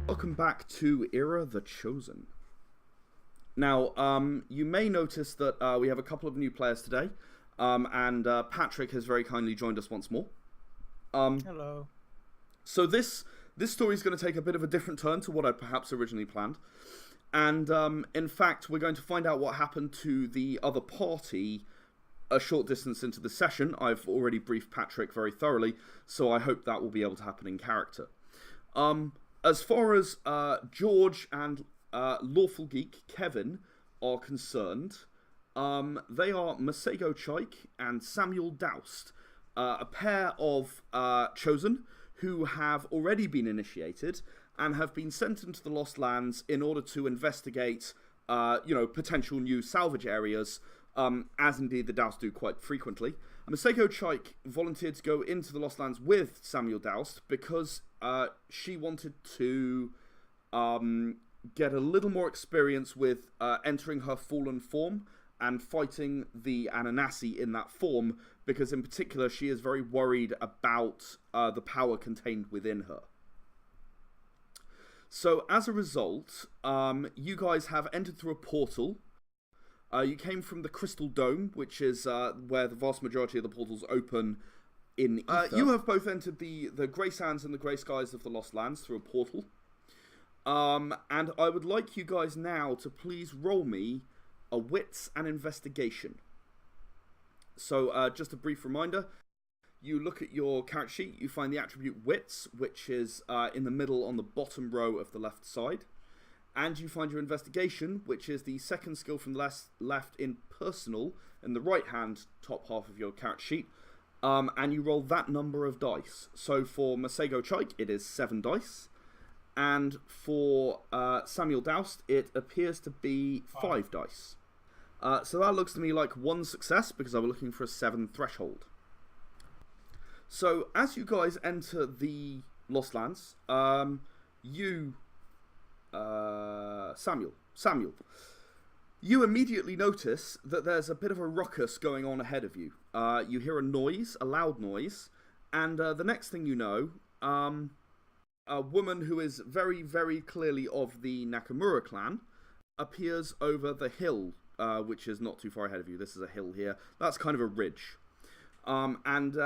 Welcome back to Era the Chosen. Now, you may notice that we have a couple of new players today, and Patrick has very kindly joined us once more. Hello. So this story is going to take a bit of a different turn to what I'd perhaps originally planned, and in fact, we're going to find out what happened to the other party a short distance into the session. I've already briefed Patrick very thoroughly, so I hope that will be able to happen in character. As far as George and Lawful Geek Kevin are concerned, they are Masego Chaik and Samuel Doust, a pair of Chosen who have already been initiated and have been sent into the Lost Lands in order to investigate, potential new salvage areas, as indeed the Doust do quite frequently. Masego Chaik volunteered to go into the Lost Lands with Samuel Doust because she wanted to get a little more experience with entering her fallen form and fighting the Ananasi in that form, because in particular she is very worried about the power contained within her. So as a result, you guys have entered through a portal. You came from the Crystal Dome, which is where the vast majority of the portals open in Ether. You have both entered the Grey Sands and the Grey Skies of the Lost Lands through a portal. And I would like you guys now to please roll me a Wits and Investigation. So just a brief reminder. You look at your character sheet, you find the attribute Wits, which is in the middle on the bottom row of the left side. And you find your Investigation, which is the second skill from the left in Personal, in the right-hand top half of your character sheet. And you roll that number of dice. So for Masego Chaik, it is 7 dice. And for Samuel Doust, it appears to be 5 dice. So that looks to me like 1 success, because I was looking for a 7 threshold. So as you guys enter the Lost Lands, Samuel, you immediately notice that there's a bit of a ruckus going on ahead of you. You hear a noise, a loud noise, and the next thing you know, a woman who is very, very clearly of the Nakamura clan appears over the hill, which is not too far ahead of you. This is a hill here. That's kind of a ridge. And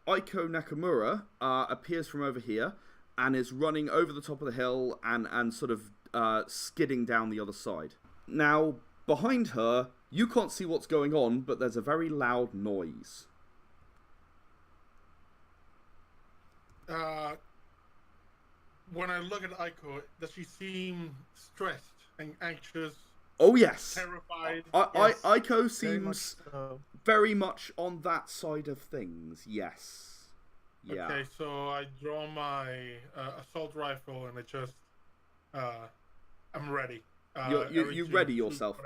Aiko Nakamura appears from over here and is running over the top of the hill and sort of skidding down the other side. Now, behind her, you can't see what's going on, but there's a very loud noise. When I look at Aiko, does she seem stressed and anxious? Oh, yes. Terrified? Yes. Aiko seems very much on that side of things, yes. Yeah. Okay, so I draw my assault rifle and I just, I'm ready. You ready yourself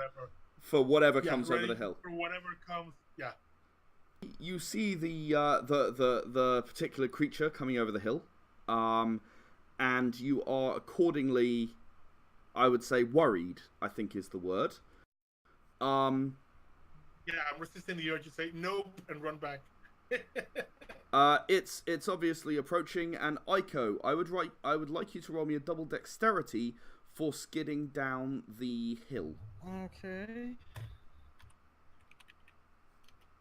for whatever comes over the hill. For whatever comes, yeah. You see the particular creature coming over the hill, and you are accordingly, I would say, worried, I think is the word. Yeah, I'm resisting the urge to say nope and run back. It's obviously approaching, and Aiko, I would like you to roll me a double dexterity for skidding down the hill. Okay.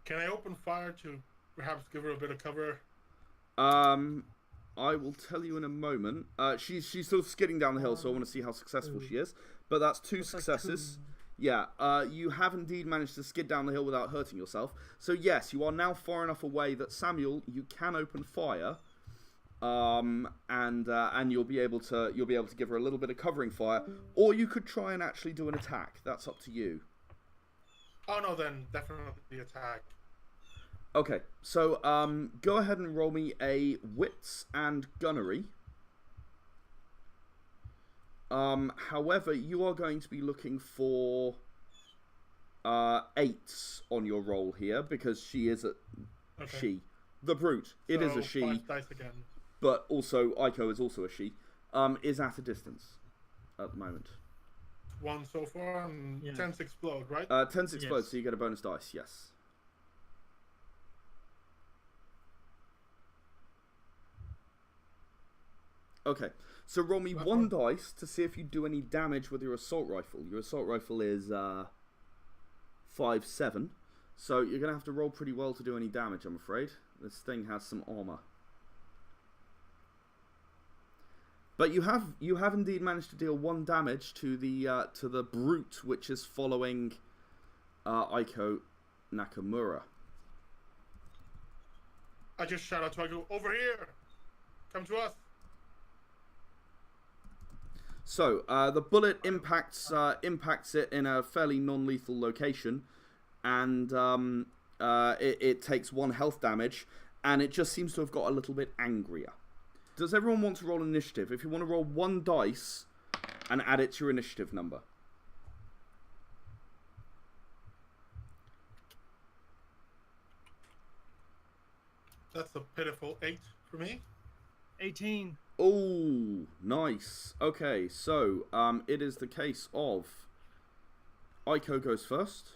Can I open fire to perhaps give her a bit of cover? I will tell you in a moment. She's still skidding down the hill, so I want to see how successful she is. But that's 2 successes. Yeah, you have indeed managed to skid down the hill without hurting yourself. So yes, you are now far enough away that Samuel, you can open fire, and you'll be able to give her a little bit of covering fire, or you could try and actually do an attack. That's up to you. Oh no, then definitely the attack. Okay, so go ahead and roll me a Wits and Gunnery. However, you are going to be looking for 8s on your roll here, because she is she. The Brute, it is a she. 5 dice again. But also, Aiko is also a she, is at a distance at the moment. 1 so far, and 10s explode, right? 10s explode, Yes. so you get a bonus dice, yes. Okay, so roll me one dice to see if you do any damage with your assault rifle. Your assault rifle is 5/7, so you're going to have to roll pretty well to do any damage, I'm afraid. This thing has some armor. But you have indeed managed to deal 1 damage to the brute, which is following Aiko Nakamura. I just shout out to Aiko, over here! Come to us! So, the bullet impacts it in a fairly non-lethal location, and it takes 1 health damage, and it just seems to have got a little bit angrier. Does everyone want to roll initiative? If you want to roll 1 dice and add it to your initiative number. That's a pitiful 8 for me. 18. Oh, nice. Okay, so it is the case of Aiko goes first.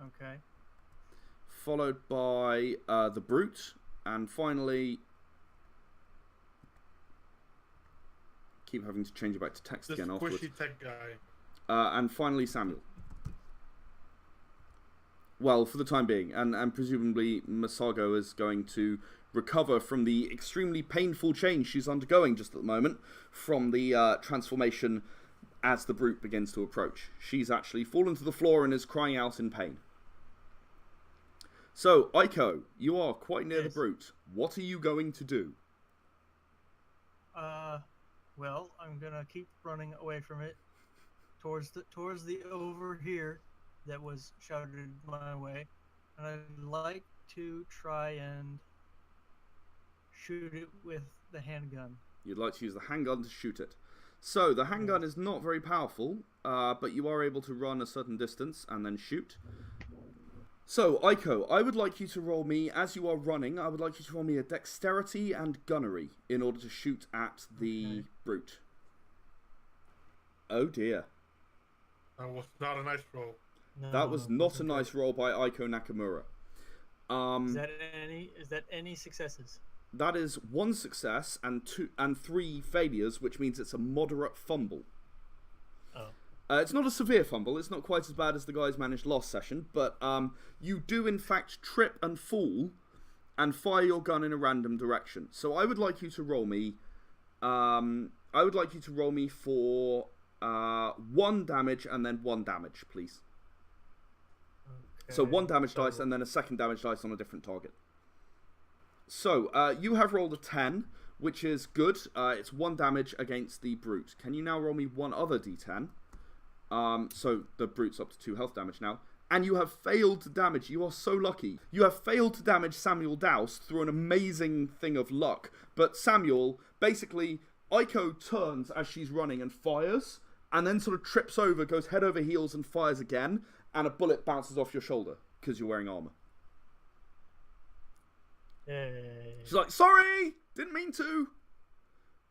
Okay. Followed by the brute, and finally, keep having to change it back to text This again afterwards. squishy tech guy. And finally, Samuel. Well, for the time being, and presumably Masago is going to recover from the extremely painful change she's undergoing just at the moment from the transformation as the brute begins to approach. She's actually fallen to the floor and is crying out in pain. So, Aiko, you are quite near the brute. What are you going to do? Well, I'm gonna keep running away from it towards the over here that was shouted my way, and I'd like to try and shoot it with the handgun. You'd like to use the handgun to shoot it. So, the handgun is not very powerful, but you are able to run a certain distance and then shoot. So, Aiko, I would like you to roll me, as you are running, I would like you to roll me a dexterity and gunnery in order to shoot at the brute. Oh dear. That was not a nice roll. No, That was not a nice roll by Aiko Nakamura. Is that any successes? That is 1 success and 3 failures, which means it's a moderate fumble. Oh. It's not a severe fumble. It's not quite as bad as the guys managed last session, but you do in fact trip and fall and fire your gun in a random direction. So I would like you to roll me. I would like you to roll me for 1 damage and then 1 damage, please. Okay. So 1 damage dice and then a 2nd damage dice on a different target. So you have rolled a 10, which is good. It's 1 damage against the brute. Can you now roll me 1 other d10? So the brute's up to 2 health damage now. And you have failed to damage. You are so lucky. You have failed to damage Samuel Douse through an amazing thing of luck. But Samuel, basically, Aiko turns as she's running and fires, and then sort of trips over, goes head over heels and fires again, and a bullet bounces off your shoulder because you're wearing armor. Yay. She's like, sorry! Didn't mean to!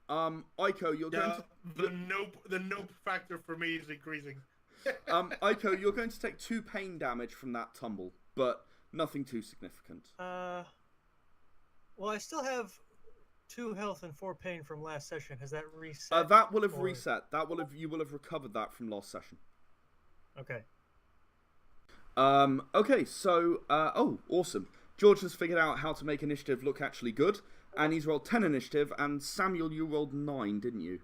Aiko, you're going to... The nope factor for me is increasing. Aiko, you're going to take 2 pain damage from that tumble, but nothing too significant. Well, I still have 2 health and 4 pain from last session. Has that reset? That will have reset. You will have recovered that from last session. Okay. Okay, so... oh, awesome. George has figured out how to make initiative look actually good, and he's rolled 10 initiative, and Samuel, you rolled 9, didn't you?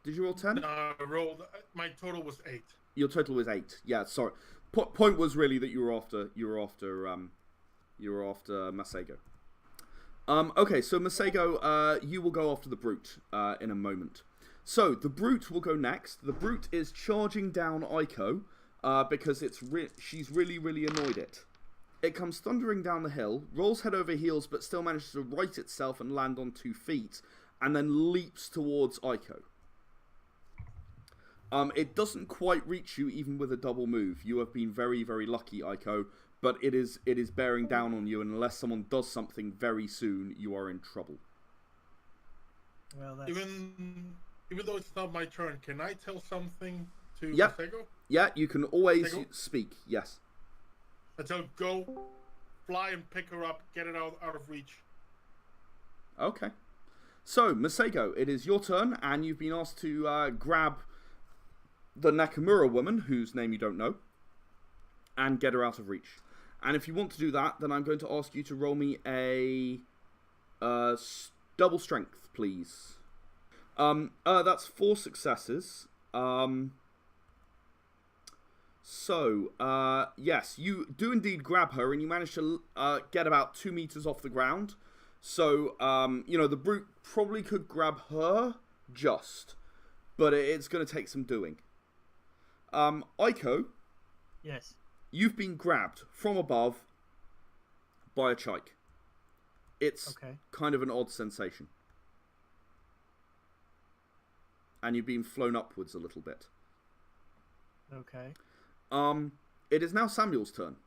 Did you roll 10? No, I rolled. My total was 8. Your total was 8. Yeah, sorry. Point was really that you were after Masago. Okay, so Masago, you will go after the brute in a moment. So the brute will go next. The brute is charging down Aiko because she's really, really annoyed it. It comes thundering down the hill, rolls head over heels, but still manages to right itself and land on 2 feet, and then leaps towards Aiko. It doesn't quite reach you even with a double move. You have been very, very lucky, Aiko, but it is bearing down on you, and unless someone does something very soon, you are in trouble. Well, that's... Even though it's not my turn, can I tell something to Yep. Masago? Yeah, you can always Masago? speak, yes. I tell go fly and pick her up, get it out of reach. Okay. So, Masego, it is your turn, and you've been asked to grab the Nakamura woman, whose name you don't know, and get her out of reach. And if you want to do that, then I'm going to ask you to roll me a double strength, please. That's 4 successes. Yes, you do indeed grab her, and you manage to get about 2 meters off the ground. So, the brute probably could grab her just, but it's going to take some doing. Aiko, Yes. you've been grabbed from above by a chike. It's Okay. kind of an odd sensation. And you've been flown upwards a little bit. Okay. It is now Samuel's turn.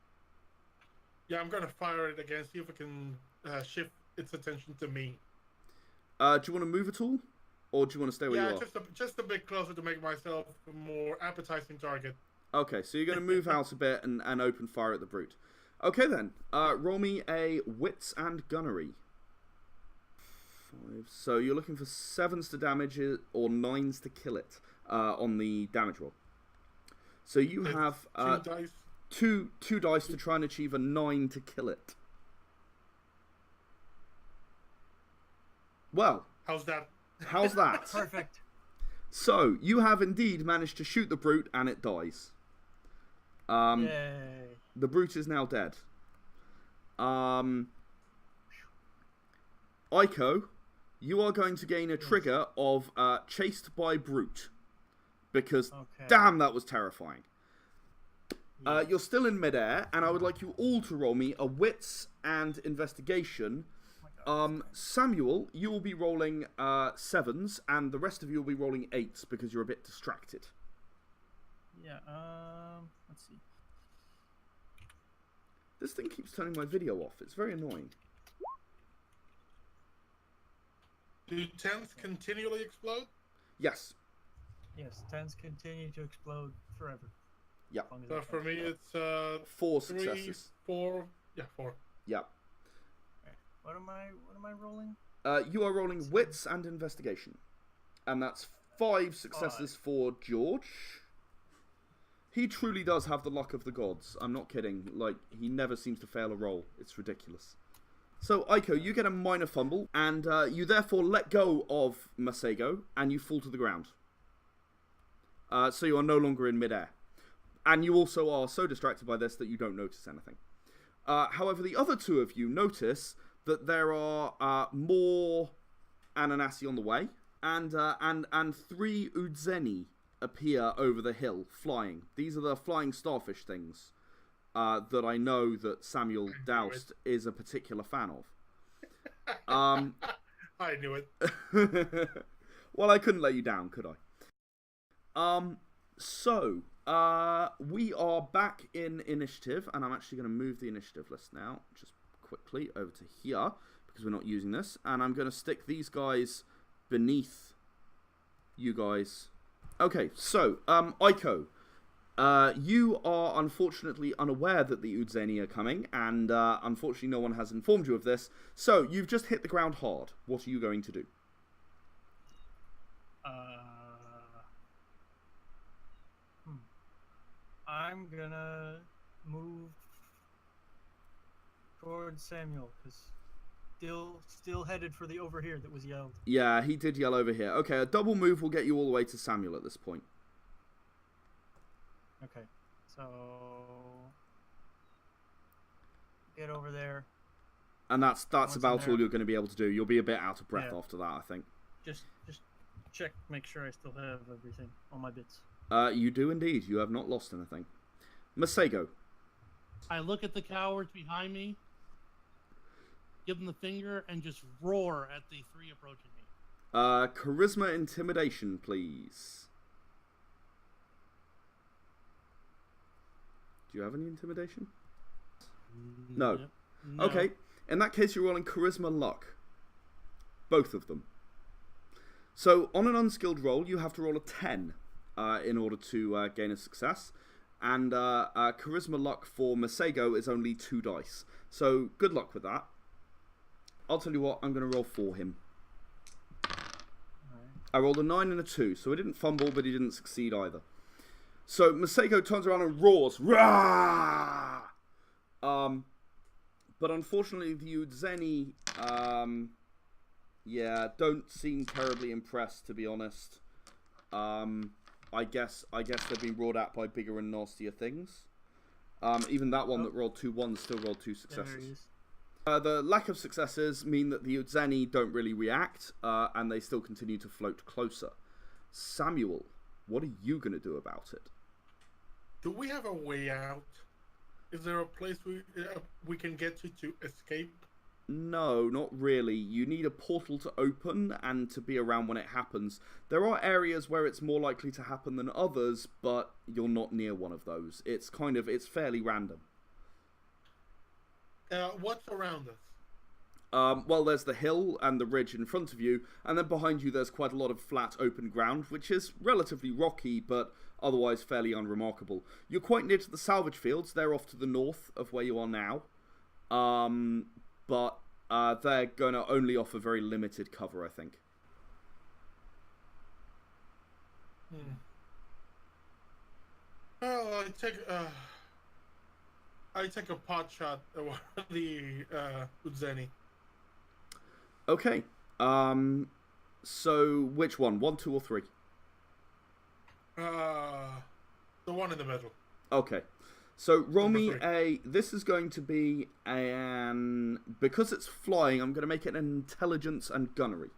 Yeah, I'm gonna fire it again. See if I can shift its attention to me. Do you want to move at all? Or do you want to stay where you are? Just a bit closer to make myself a more appetizing target. Okay, so you're going to move out a bit and open fire at the brute. Okay then, roll me a wits and gunnery. 5. So you're looking for 7s to damage it or 9s to kill it on the damage roll. So you have 2 dice. two dice to try and achieve a 9 to kill it. Well, How's that? how's that? Perfect. So you have indeed managed to shoot the brute and it dies. Yay. The brute is now dead. Aiko, you are going to gain a trigger of chased by brute. Because, Okay. damn, that was terrifying. Yeah. You're still in midair, and I would like you all to roll me a wits and investigation. Oh my God. Samuel, you will be rolling 7s, and the rest of you will be rolling 8s because you're a bit distracted. Yeah. Let's see. This thing keeps turning my video off. It's very annoying. Do 10s continually explode? Yes. Yes. 10s continue to explode forever. Yeah. As long as So they for can. me, it's 4 3, successes. 4. Yeah, 4. Yeah. What am I rolling? You are rolling wits and investigation. And that's 5 successes for George. He truly does have the luck of the gods. I'm not kidding. Like, he never seems to fail a roll. It's ridiculous. So, Aiko, you get a minor fumble, and you therefore let go of Masego, and you fall to the ground. So you are no longer in midair. And you also are so distracted by this that you don't notice anything. However, the other 2 of you notice that there are more Ananasi on the way, and 3 Udzeni appear over the hill, flying. These are the flying starfish things that I know that Samuel Doust is a particular fan of. I knew it. Well, I couldn't let you down, could I? So, we are back in initiative, and I'm actually going to move the initiative list now, just quickly over to here, because we're not using this, and I'm going to stick these guys beneath you guys. Okay, so, Aiko, you are unfortunately unaware that the Udzeni are coming, and unfortunately no one has informed you of this, so you've just hit the ground hard. What are you going to do? I'm gonna move towards Samuel, because still headed for the over here that was yelled. Yeah, he did yell over here. Okay, a double move will get you all the way to Samuel at this point. Okay, so get over there. And that's Once about I'm there. all you're going to be able to do. You'll be a bit out of breath Yeah. after that, I think. Just check, make sure I still have everything, all my bits. You do indeed. You have not lost anything. Masego. I look at the cowards behind me, give them the finger, and just roar at the 3 approaching me. Charisma intimidation, please. Do you have any intimidation? No. Yep. No. Okay. In that case, you're rolling charisma luck. Both of them. So, on an unskilled roll, you have to roll a 10 in order to gain a success. and charisma luck for Masego is only 2 dice. So good luck with that. I'll tell you what, I'm going to roll for him. I rolled a 9 and a 2, so he didn't fumble, but he didn't succeed either. So Masego turns around and roars, "Rah!" But unfortunately, the Udzeni, don't seem terribly impressed, to be honest. I guess they've been roared at by bigger and nastier things. Even that one that rolled 2 1s still rolled 2 successes. The lack of successes mean that the Udzeni don't really react, and they still continue to float closer. Samuel, what are you going to do about it? Do we have a way out? Is there a place we can get to escape? No, not really. You need a portal to open and to be around when it happens. There are areas where it's more likely to happen than others, but you're not near one of those. It's fairly random. What's around us? Well, there's the hill and the ridge in front of you, and then behind you there's quite a lot of flat open ground, which is relatively rocky, but otherwise fairly unremarkable. You're quite near to the salvage fields. They're off to the north of where you are now. But they're going to only offer very limited cover, I think. Well, I take a pot shot at the Udzeni. Okay. So which one? 1, 2, or 3? The one in the middle. Okay. So roll me a... This is going to be an... Because it's flying, I'm going to make it an intelligence and gunnery.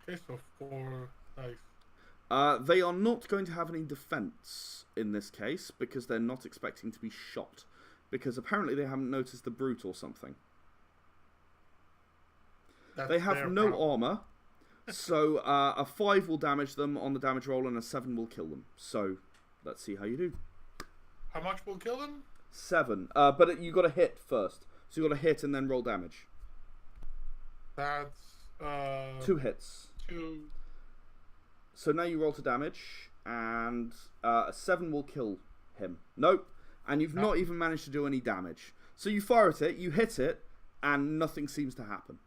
Okay, so 4 dice. They are not going to have any defense in this case, because they're not expecting to be shot. Because apparently they haven't noticed the brute or something. They have no armor. So a 5 will damage them on the damage roll, and a 7 will kill them. So let's see how you do. How much will kill them? 7. But you got to hit first. So you got to hit and then roll damage. That's 2 hits. 2. So now you roll to damage, and a 7 will kill him. Nope. And you've not even managed to do any damage. So you fire at it, you hit it, and nothing seems to happen.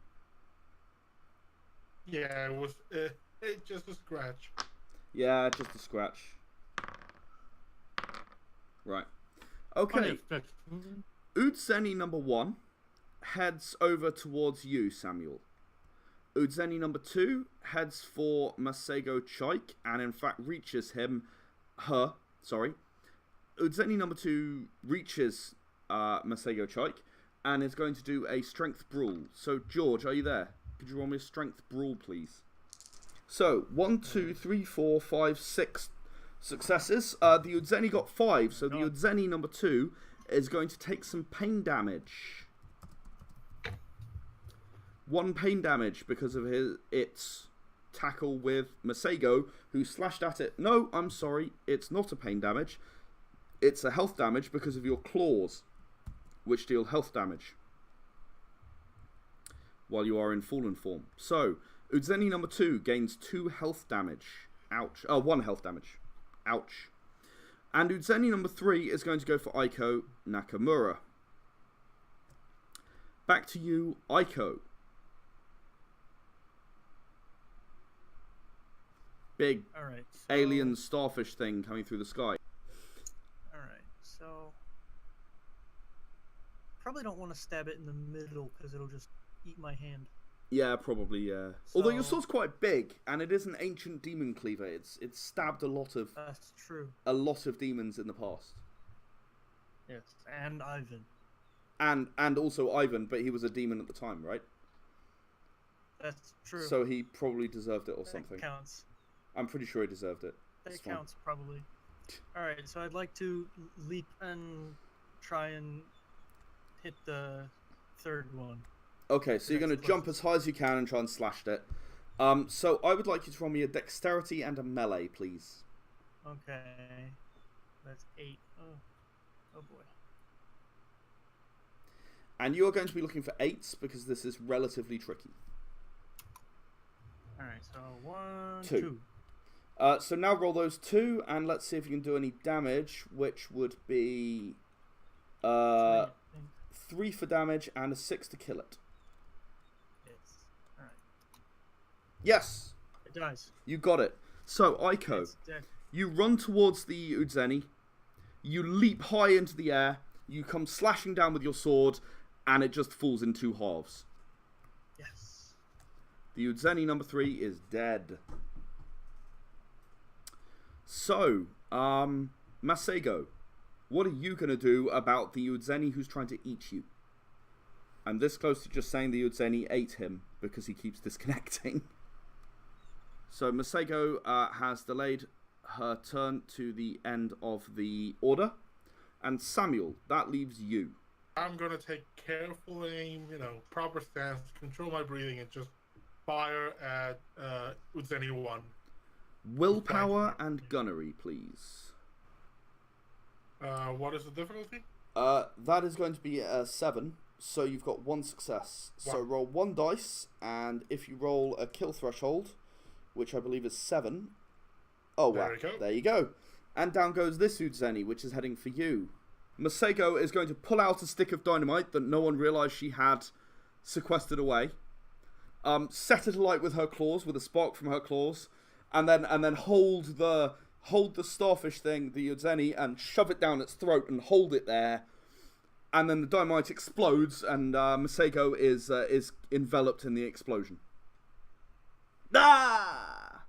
Yeah, it was just a scratch. Yeah, just a scratch. Right. Okay. Udzeni number 1 heads over towards you, Samuel. Udzeni number 2 heads for Masego Chaik, and in fact reaches her. Udzeni number 2 reaches Masego Chaik, and is going to do a strength brawl. So, George, are you there? Could you roll me a strength brawl, please? So, 1, 2, 3, 4, 5, 6 successes. The Udzeni got 5, so the Udzeni number 2 is going to take some pain damage. 1 pain damage because of its tackle with Masego, who slashed at it. No, I'm sorry, it's not a pain damage. It's a health damage because of your claws, which deal health damage while you are in fallen form. So, Udzeni number 2 gains 2 health damage. Ouch. 1 health damage. Ouch. And Udzeni number 3 is going to go for Aiko Nakamura. Back to you, Aiko. Big alien starfish thing coming through the sky. Alright, so... Probably don't want to stab it in the middle, because it'll just eat my hand. Yeah, probably, yeah. So, although your sword's quite big, and it is an ancient demon cleaver. It's stabbed a lot of... That's true. A lot of demons in the past. Yes, and Ivan. And also Ivan, but he was a demon at the time, right? That's true. So he probably deserved it or something. That counts. I'm pretty sure he deserved it. That counts, probably. Alright, so I'd like to leap and try and hit the third one. Okay, so you're going to jump as high as you can and try and slash it. So I would like you to roll me a dexterity and a melee, please. Okay. That's 8. Oh boy. And you are going to be looking for 8s because this is relatively tricky. All right, so 1, Two. 2. So now roll those 2, and let's see if you can do any damage, which would be 3 for damage and a 6 to kill it. Yes. All right. Yes, It dies. you got it. So Aiko, It's dead. you run towards the Udzeni, you leap high into the air, you come slashing down with your sword, and it just falls in 2 halves. Yes. The Udzeni number 3 is dead. So, Masego, what are you going to do about the Udzeni who's trying to eat you? I'm this close to just saying the Udzeni ate him because he keeps disconnecting. So Masego has delayed her turn to the end of the order. And Samuel, that leaves you. I'm gonna take careful aim, proper stance, control my breathing, and just fire at Udzeni 1. Willpower and gunnery, please. What is the difficulty? That is going to be a 7, so you've got 1 success. So One. roll 1 dice, and if you roll a kill threshold, which I believe is 7... Oh, There wow. we go. There you go. And down goes this Udzeni, which is heading for you. Masego is going to pull out a stick of dynamite that no one realised she had sequestered away. Set it alight with her claws, with a spark from her claws, and then hold the starfish thing, the Udzeni, and shove it down its throat and hold it there. And then the dynamite explodes, and Masego is enveloped in the explosion. Ah!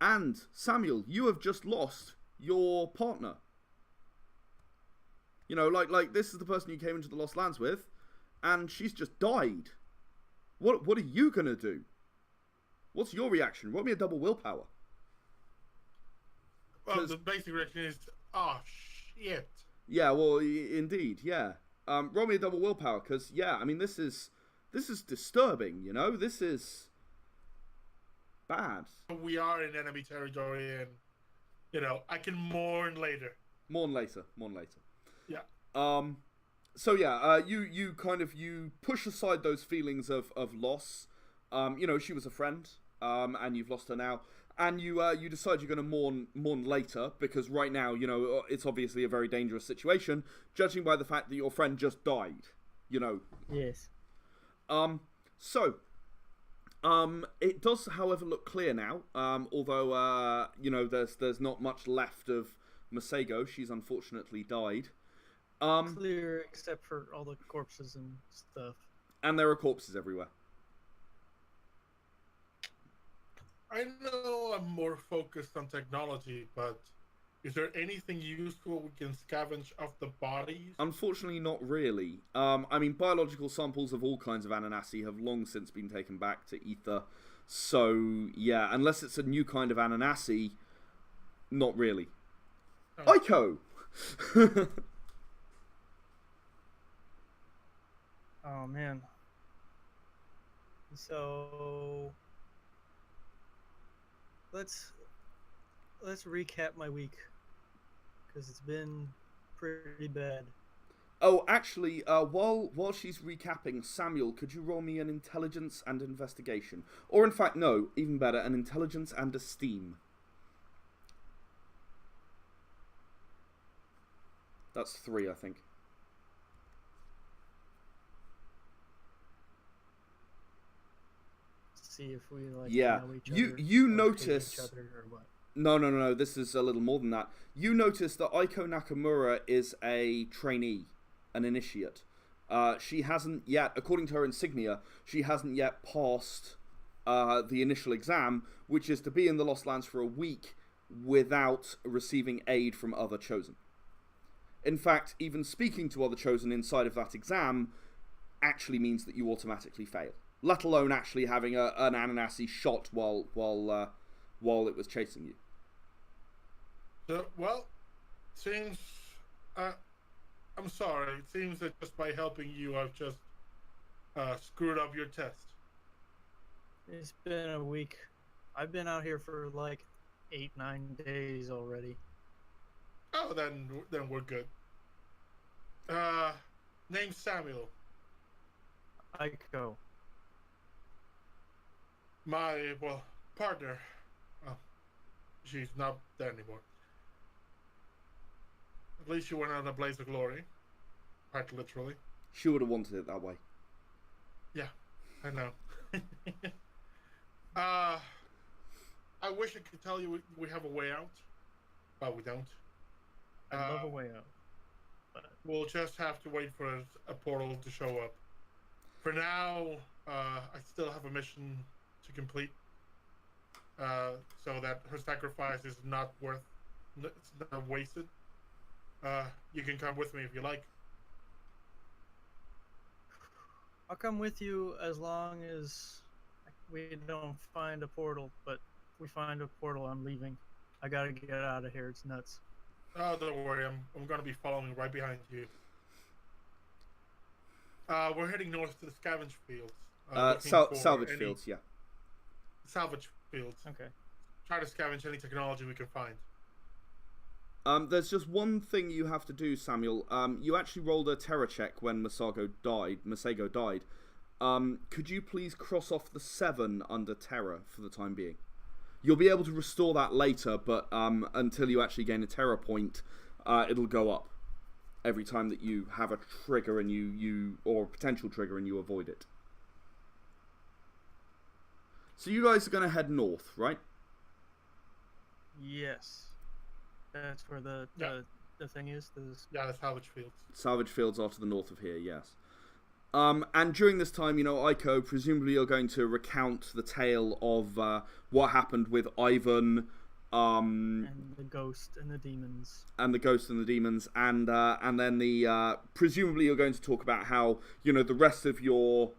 And Samuel, you have just lost your partner. You know, like this is the person you came into the Lost Lands with, and she's just died. What are you gonna do? What's your reaction? Roll me a double willpower. Well, 'Cause- the basic reaction is, oh shit. Yeah, well, indeed, yeah. Roll me a double willpower, because yeah, I mean this is disturbing. You know, this is bad. We are in enemy territory, and I can mourn later. Mourn later. Yeah. So yeah, you push aside those feelings of loss. She was a friend, and you've lost her now, and you decide you're going to mourn later because right now, it's obviously a very dangerous situation, judging by the fact that your friend just died. Yes. It does, however, look clear now. Although there's not much left of Masego. She's unfortunately died. Clear except for all the corpses and stuff. And there are corpses everywhere. I know I'm more focused on technology, but is there anything useful we can scavenge off the bodies? Unfortunately, not really. Biological samples of all kinds of Ananasi have long since been taken back to Ether. So, yeah, unless it's a new kind of Ananasi, not really. Oh. Aiko! Oh man. So let's recap my week because it's been pretty bad. Oh, actually, while she's recapping, Samuel, could you roll me an intelligence and investigation? Or in fact, no, even better, an intelligence and esteem. That's 3, I think. See if we Yeah. know each You other you or hate notice each other or what. No, this is a little more than that. You notice that Aiko Nakamura is a trainee, an initiate. She hasn't yet, according to her insignia, she hasn't yet passed the initial exam, which is to be in the Lost Lands for a week without receiving aid from other Chosen. In fact, even speaking to other Chosen inside of that exam actually means that you automatically fail. Let alone actually having an Ananasi shot while it was chasing you. So, well, seems I'm sorry. It seems that just by helping you, I've just screwed up your test. It's been a week. I've been out here for 8-9 days already. Oh, then we're good. Name's Samuel. Aiko. My, well, partner, oh, she's not there anymore. At least she went out in a blaze of glory. Quite literally. She would have wanted it that way. Yeah, I know. I wish I could tell you we have a way out, but we don't. I love a way out. But We'll just have to wait for a portal to show up. For now, I still have a mission to complete, so that her sacrifice is not it's not wasted. You can come with me if you like. I'll come with you as long as we don't find a portal. But if we find a portal, I'm leaving. I gotta get out of here. It's nuts. Oh, don't worry. I'm gonna be following right behind you. We're heading north to the scavenge fields. looking for Salvage any- fields, yeah. Salvage fields. Okay. Try to scavenge any technology we can find. There's just one thing you have to do, Samuel. You actually rolled a terror check when Masago died. Could you please cross off the 7 under terror for the time being? You'll be able to restore that later, but until you actually gain a terror point, it'll go up every time that you have a trigger and you or a potential trigger and you avoid it. So you guys are going to head north, right? Yes. That's where the thing is. Yeah, the salvage fields. Salvage fields are to the north of here, yes. And during this time, Aiko, presumably you're going to recount the tale of what happened with Ivan, And the ghost and the demons. and the ghost and the demons, and then presumably you're going to talk about how the rest of your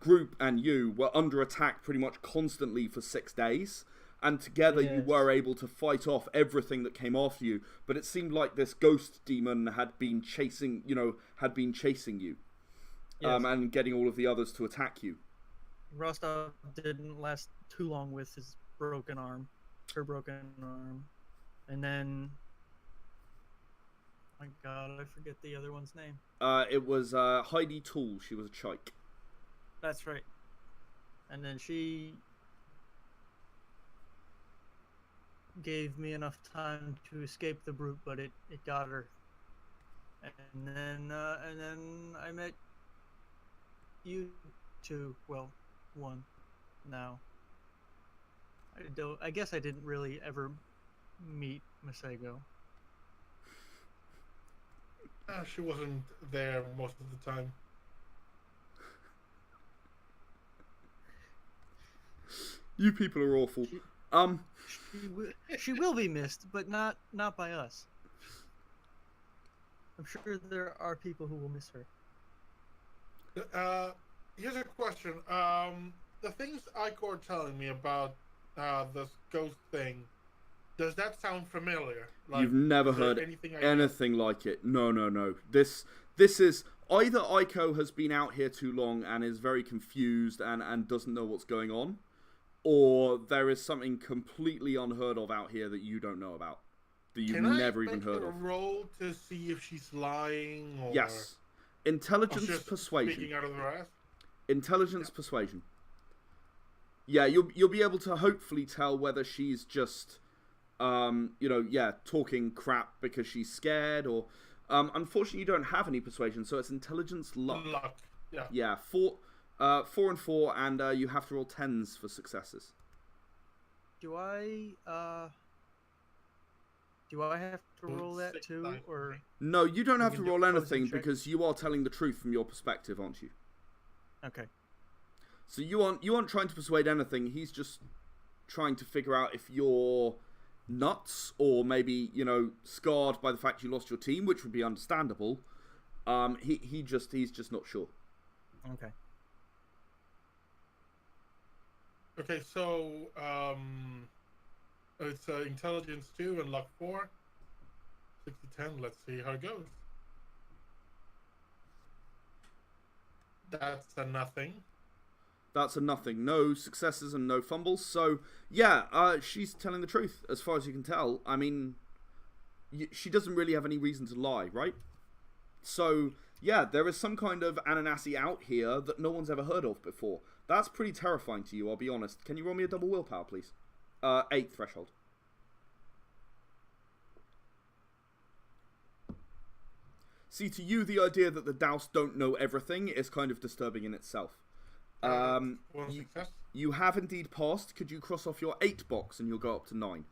group and you were under attack pretty much constantly for 6 days. And together you Yes. were able to fight off everything that came after you. But it seemed like this ghost demon had been chasing you. Yes. And getting all of the others to attack you. Rostov didn't last too long with his broken arm. Her broken arm. And then... My god, I forget the other one's name. It was Heidi Tool. She was a chike. That's right. And then she... gave me enough time to escape the brute, but it got her. And then I met you two. Well, one now. I guess I didn't really ever meet Masago. She wasn't there most of the time. You people are awful. She will be missed, but not by us. I'm sure there are people who will miss her. Here's a question. The things Icor are telling me about this ghost thing, does that sound familiar? You've never is there heard anything I anything like it. No. This is either Aiko has been out here too long and is very confused and doesn't know what's going on, or there is something completely unheard of out here that you don't know about, that you've never even heard of. Can I roll to see if she's lying or Yes. or Intelligence just persuasion. speaking out of her ass? Intelligence persuasion. Yeah, you'll be able to hopefully tell whether she's just talking crap because she's scared, or unfortunately you don't have any persuasion, so it's intelligence luck. Luck. Yeah. Yeah, 4 and 4, and you have to roll 10s for successes. Do I have to roll that Six too, dice. or No, you don't have can to do roll opposing anything check. because you are telling the truth from your perspective, aren't you? okay? So you aren't trying to persuade anything. He's just trying to figure out if you're nuts or maybe scarred by the fact you lost your team, which would be understandable. He's just not sure. Okay. Okay, so it's intelligence 2 and luck 4. 60-10. Let's see how it goes. That's a nothing. That's a nothing. No successes and no fumbles. So yeah, she's telling the truth as far as you can tell. I mean, she doesn't really have any reason to lie, right? So yeah, there is some kind of Ananasi out here that no one's ever heard of before. That's pretty terrifying to you, I'll be honest. Can you roll me a double willpower, please? 8 threshold. See, to you, the idea that the Douse don't know everything is kind of disturbing in itself. One success. You have indeed passed. Could you cross off your 8 box and you'll go up to 9?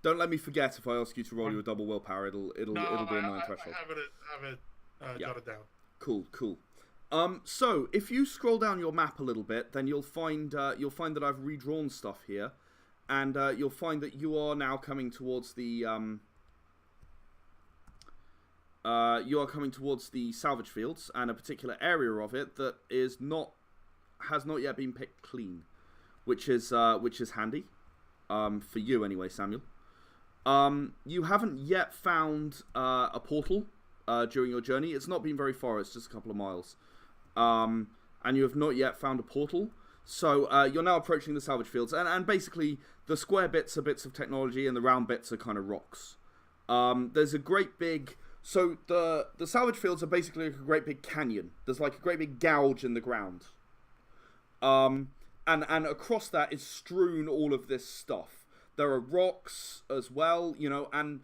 Don't let me forget if I ask you to roll you a double willpower, it'll be a 9 threshold. I have it jotted down. Cool. So if you scroll down your map a little bit, then you'll find that I've redrawn stuff here, and you'll find that you are now coming towards the salvage fields, and a particular area of it that has not yet been picked clean, which is handy, for you anyway, Samuel. You haven't yet found a portal during your journey. It's not been very far, it's just a couple of miles. And you have not yet found a portal. So you're now approaching the salvage fields. And basically, the square bits are bits of technology and the round bits are kind of rocks. There's a great big... So the salvage fields are basically like a great big canyon. There's like a great big gouge in the ground. And across that is strewn all of this stuff. There are rocks as well, you know, and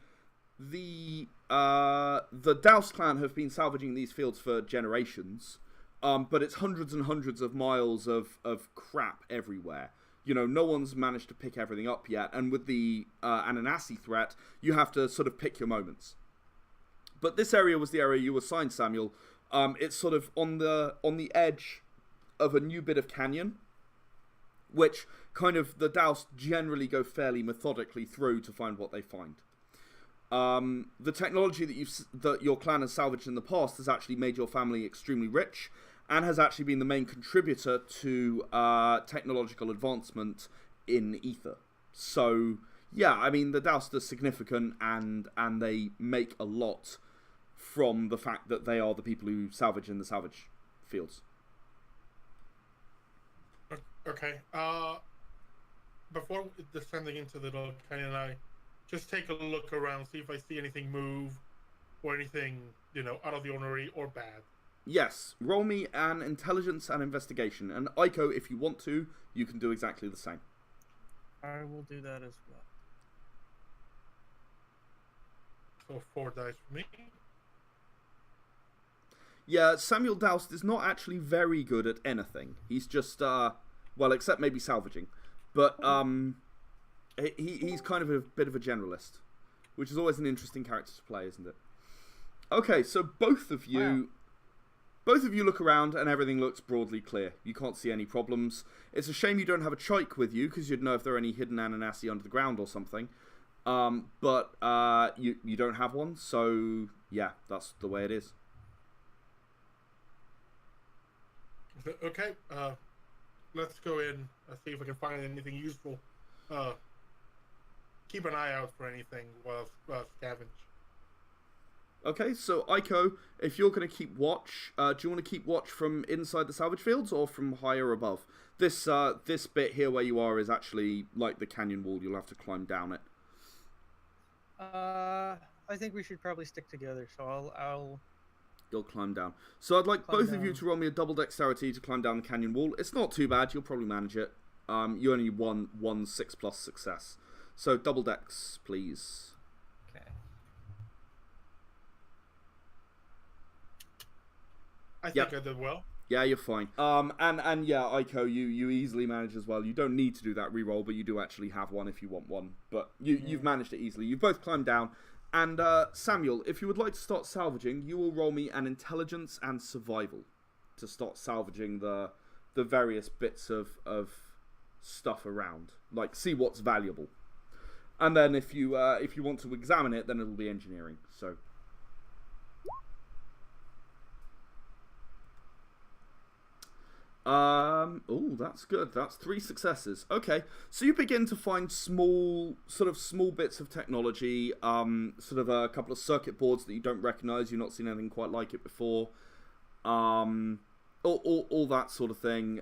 the Douse clan have been salvaging these fields for generations, but it's hundreds and hundreds of miles of crap everywhere. You know, no one's managed to pick everything up yet, and with the Ananasi threat, you have to sort of pick your moments. But this area was the area you assigned, Samuel. It's sort of on the edge of a new bit of canyon, which kind of the Douse generally go fairly methodically through to find what they find. The technology that your clan has salvaged in the past has actually made your family extremely rich, and has actually been the main contributor to technological advancement in Ether. So yeah, I mean the Douse are significant, and they make a lot from the fact that they are the people who salvage in the salvage fields. Okay. Before descending into the little canyon, I just take a look around, see if I see anything move or anything, you know, out of the ordinary or bad. Yes. Roll me an intelligence and investigation. And Aiko, if you want to, you can do exactly the same. I will do that as well. So 4 dice for me. Yeah, Samuel Douse is not actually very good at anything. He's just, well, except maybe salvaging. But he's kind of a bit of a generalist, which is always an interesting character to play, isn't it? Okay, so both of you look around and everything looks broadly clear. You can't see any problems. It's a shame you don't have a chike with you, because you'd know if there are any hidden Ananasi under the ground or something. But you don't have one, so yeah, that's the way it is. Okay, let's go in, see if I can find anything useful. Keep an eye out for anything while scavenge. Okay, so Aiko, if you're going to keep watch, do you want to keep watch from inside the salvage fields or from higher above? This bit here where you are is actually like the canyon wall. You'll have to climb down it. I think we should probably stick together, so I'll... You'll climb down. So I'd like both of you to roll me a double dexterity to climb down the canyon wall. It's not too bad. You'll probably manage it. You only won 6+ success. So double dex, please. Okay. I think I did well. Yeah, you're fine. And yeah, Aiko, you easily manage as well. You don't need to do that reroll, but you do actually have one if you want one. But you've managed it easily. You've both climbed down. And Samuel, if you would like to start salvaging, you will roll me an intelligence and survival to start salvaging the various bits of stuff around. Like, see what's valuable. And then if you want to examine it, then it'll be engineering. So. Oh, that's good. That's 3 successes. Okay, so you begin to find small bits of technology, sort of a couple of circuit boards that you don't recognize. You've not seen anything quite like it before. All that sort of thing.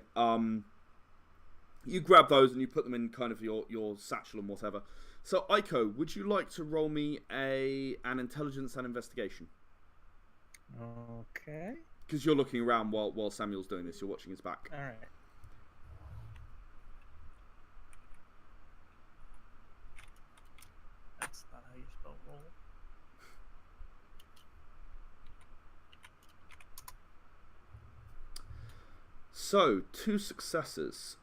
You grab those and you put them in kind of your satchel and whatever. So, Aiko, would you like to roll me an intelligence and investigation? Okay. Because you're looking around while Samuel's doing this. You're watching his back. All right. That's not how you spell roll. So, 2 successes.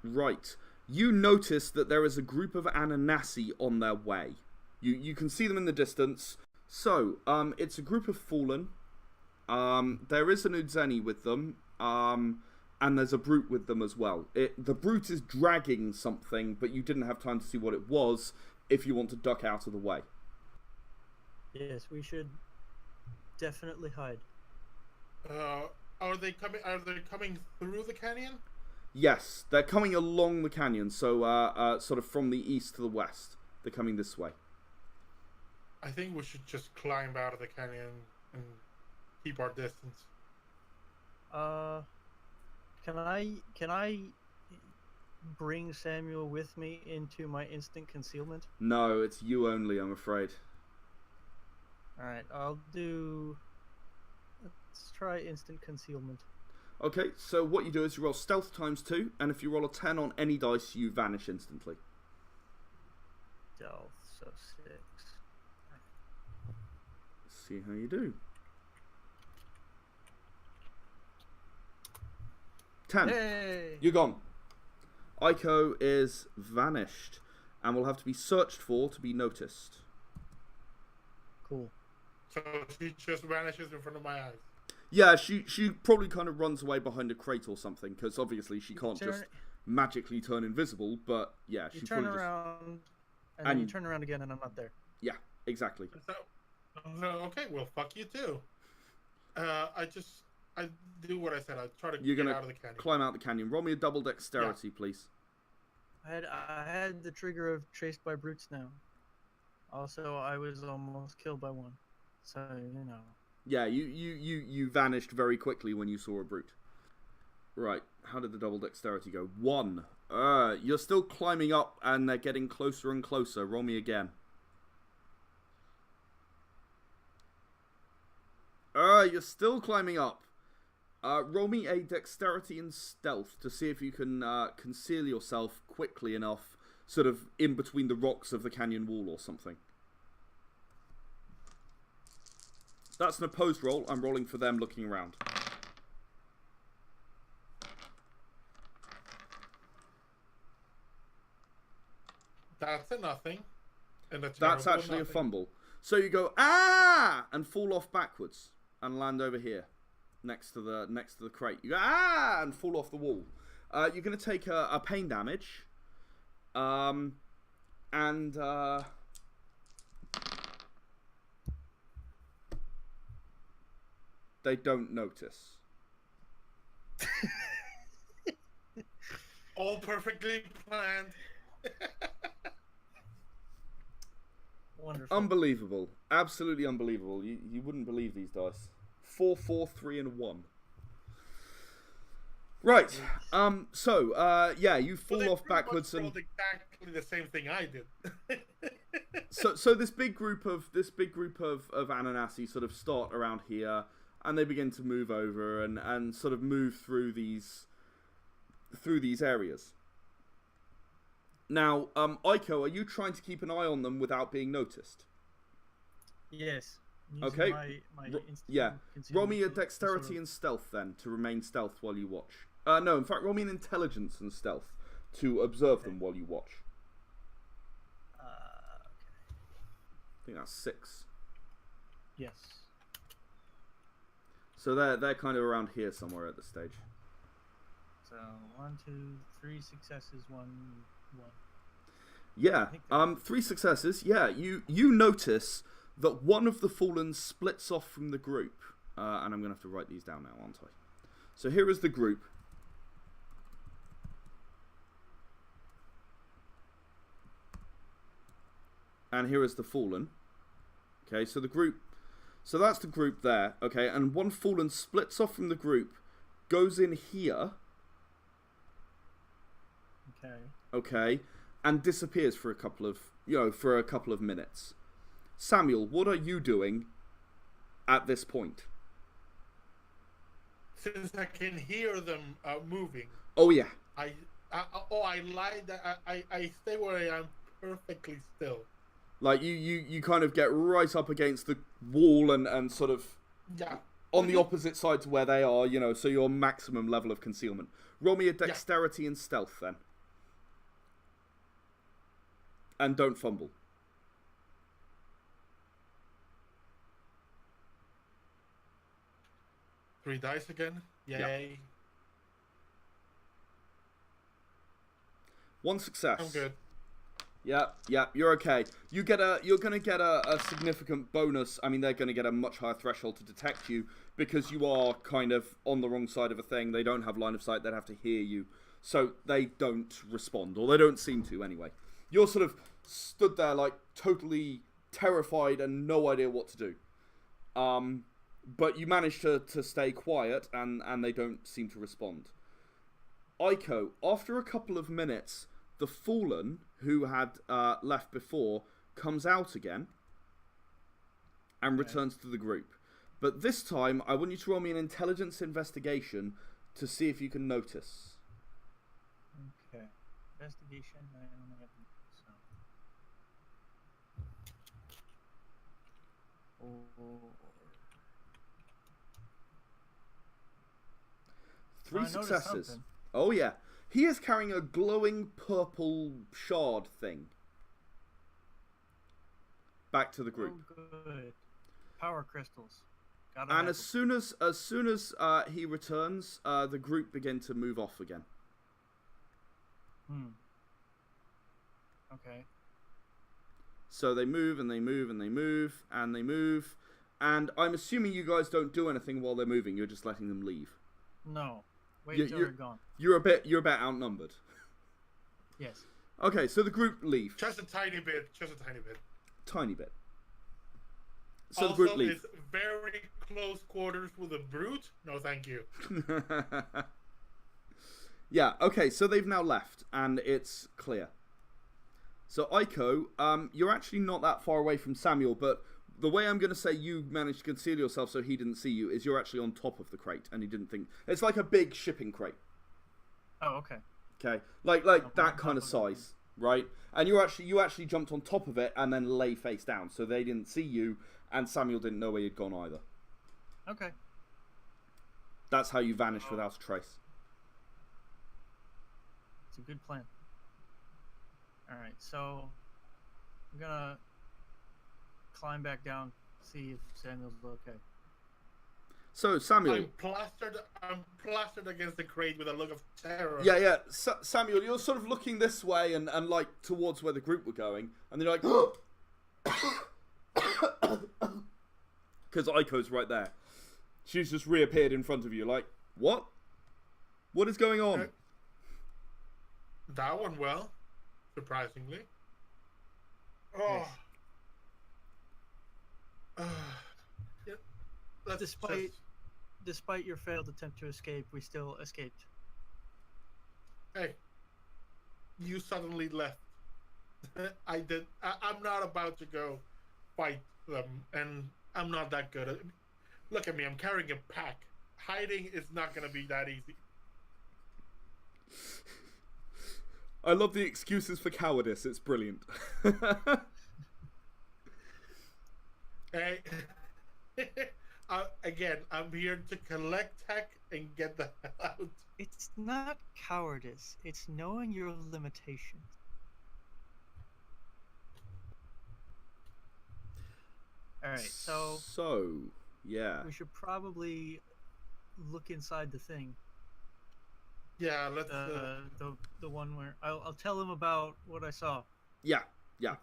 Right. You notice that there is a group of Ananasi on their way. You can see them in the distance. So, it's a group of Fallen. There is an Udzeni with them. And there's a Brute with them as well. The Brute is dragging something, but you didn't have time to see what it was if you want to duck out of the way. Yes, we should definitely hide. Are they coming through the canyon? Yes, they're coming along the canyon, so sort of from the east to the west. They're coming this way. I think we should just climb out of the canyon and keep our distance. Can I bring Samuel with me into my instant concealment? No, it's you only, I'm afraid. All right, I'll do. Let's try instant concealment. Okay, so what you do is you roll stealth ×2, and if you roll a 10 on any dice, you vanish instantly. Stealth, so 6. Let's see how you do. 10. Hey! You're gone. Aiko is vanished, and will have to be searched for to be noticed. Cool. So she just vanishes in front of my eyes. Yeah, she probably kind of runs away behind a crate or something, because obviously she can't just magically turn invisible, but yeah, she You turn probably around, and then you turn around again, and I'm not there. Yeah, exactly. So, okay, well, fuck you too. I do what I said. I try to You're get gonna out of the canyon. climb out the canyon. Roll me a double dexterity, please. I had the trigger of chased by brutes now. Also, I was almost killed by one. So, you know. Yeah, you vanished very quickly when you saw a brute. Right, how did the double dexterity go? 1. You're still climbing up, and they're getting closer and closer. Roll me again. You're still climbing up. Roll me a dexterity and stealth to see if you can conceal yourself quickly enough, sort of in between the rocks of the canyon wall or something. That's an opposed roll. I'm rolling for them looking around. That's a nothing. And That's actually a fumble. So you go, ah, and fall off backwards and land over here next to the crate. You go, ah, and fall off the wall. You're going to take a pain damage. They don't notice. All perfectly planned. Wonderful. Unbelievable. Absolutely unbelievable. You wouldn't believe these dice. 4, 4, 3, and 1. Right. Yeah, you fall off backwards and exactly the same thing I did. so this big group of Ananasi sort of start around here, and they begin to move over and sort of move through these areas. Now, Aiko, are you trying to keep an eye on them without being noticed? Yes. Okay. My Yeah. Roll me a concealment dexterity and stealth then to remain stealth while you watch. No, in fact, roll me an intelligence and stealth to observe them while you watch. Okay. I think that's 6. Yes. So they're kind of around here somewhere at this stage. So 1, 2, 3 successes, 1. Yeah. 3 successes. Yeah. You notice that one of the Fallen splits off from the group, and I'm gonna have to write these down now, aren't I? So here is the group. And here is the Fallen. Okay, so that's the group there. Okay, and one Fallen splits off from the group, goes in here. Okay. Okay, and disappears for a couple of minutes. Samuel, what are you doing at this point. Since I can hear them moving, Oh yeah. I lied. I stay where I am perfectly still. Like you kind of get right up against the wall and sort of Yeah. on the opposite side to where they are, so your maximum level of concealment. Roll me a dexterity and stealth then. And don't fumble. 3 dice again. Yay. One success. I'm good. Yeah, you're okay. You're gonna get a significant bonus. I mean, they're gonna get a much higher threshold to detect you because you are kind of on the wrong side of a thing. They don't have line of sight. They'd have to hear you, so they don't respond, or they don't seem to anyway. You're sort of stood there like totally terrified and no idea what to do. But you manage to stay quiet, and they don't seem to respond. Aiko, after a couple of minutes, the Fallen, who had left before, comes out again and returns to the group. But this time, I want you to roll me an intelligence investigation to see if you can notice. Okay. Investigation. I only have so. Three I noticed successes. something. Oh yeah. He is carrying a glowing purple shard thing. Back to the group. Oh, good. Power crystals. Gotta And have as soon as he returns, the group begin to move off again. them. Okay. So they move and they move and they move and they move. And I'm assuming you guys don't do anything while they're moving. You're just letting them leave. No. Wait You- until you're- they're gone. You're a bit outnumbered. Yes. Okay, so the group leave. Just a tiny bit. Just a tiny bit. Tiny bit. So Also, the group leave. it's very close quarters with a brute. No, thank you. Yeah, okay, so they've now left, and it's clear. So, Aiko, you're actually not that far away from Samuel, but the way I'm going to say you managed to conceal yourself so he didn't see you is you're actually on top of the crate, and he didn't think... It's like a big shipping crate, Oh, okay. okay? Like on that kind of top of it. size, right? And you actually jumped on top of it and then lay face down, so they didn't see you, and Samuel didn't know where you'd gone either. Okay. That's how you vanished without a trace. It's a good plan. Alright, so I'm gonna climb back down, see if Samuel's okay. So, Samuel... I'm plastered against the crate with a look of terror. Yeah. Samuel, you're sort of looking this way and like towards where the group were going, and then you're like, because Aiko's right there. She's just reappeared in front of you. Like, what? What is going on? That went well, surprisingly. Oh. Yeah, let's Despite your failed attempt to escape, we still escaped. Hey, you suddenly left. I'm not about to go fight them, and I'm not that good. Look at me, I'm carrying a pack. Hiding is not going to be that easy. I love the excuses for cowardice. It's brilliant. Hey, again, I'm here to collect tech and get the hell out. It's not cowardice, it's knowing your limitations. Alright, so yeah. we should probably look inside the thing. Yeah, let's. The one where I'll tell him about what I saw. Yeah.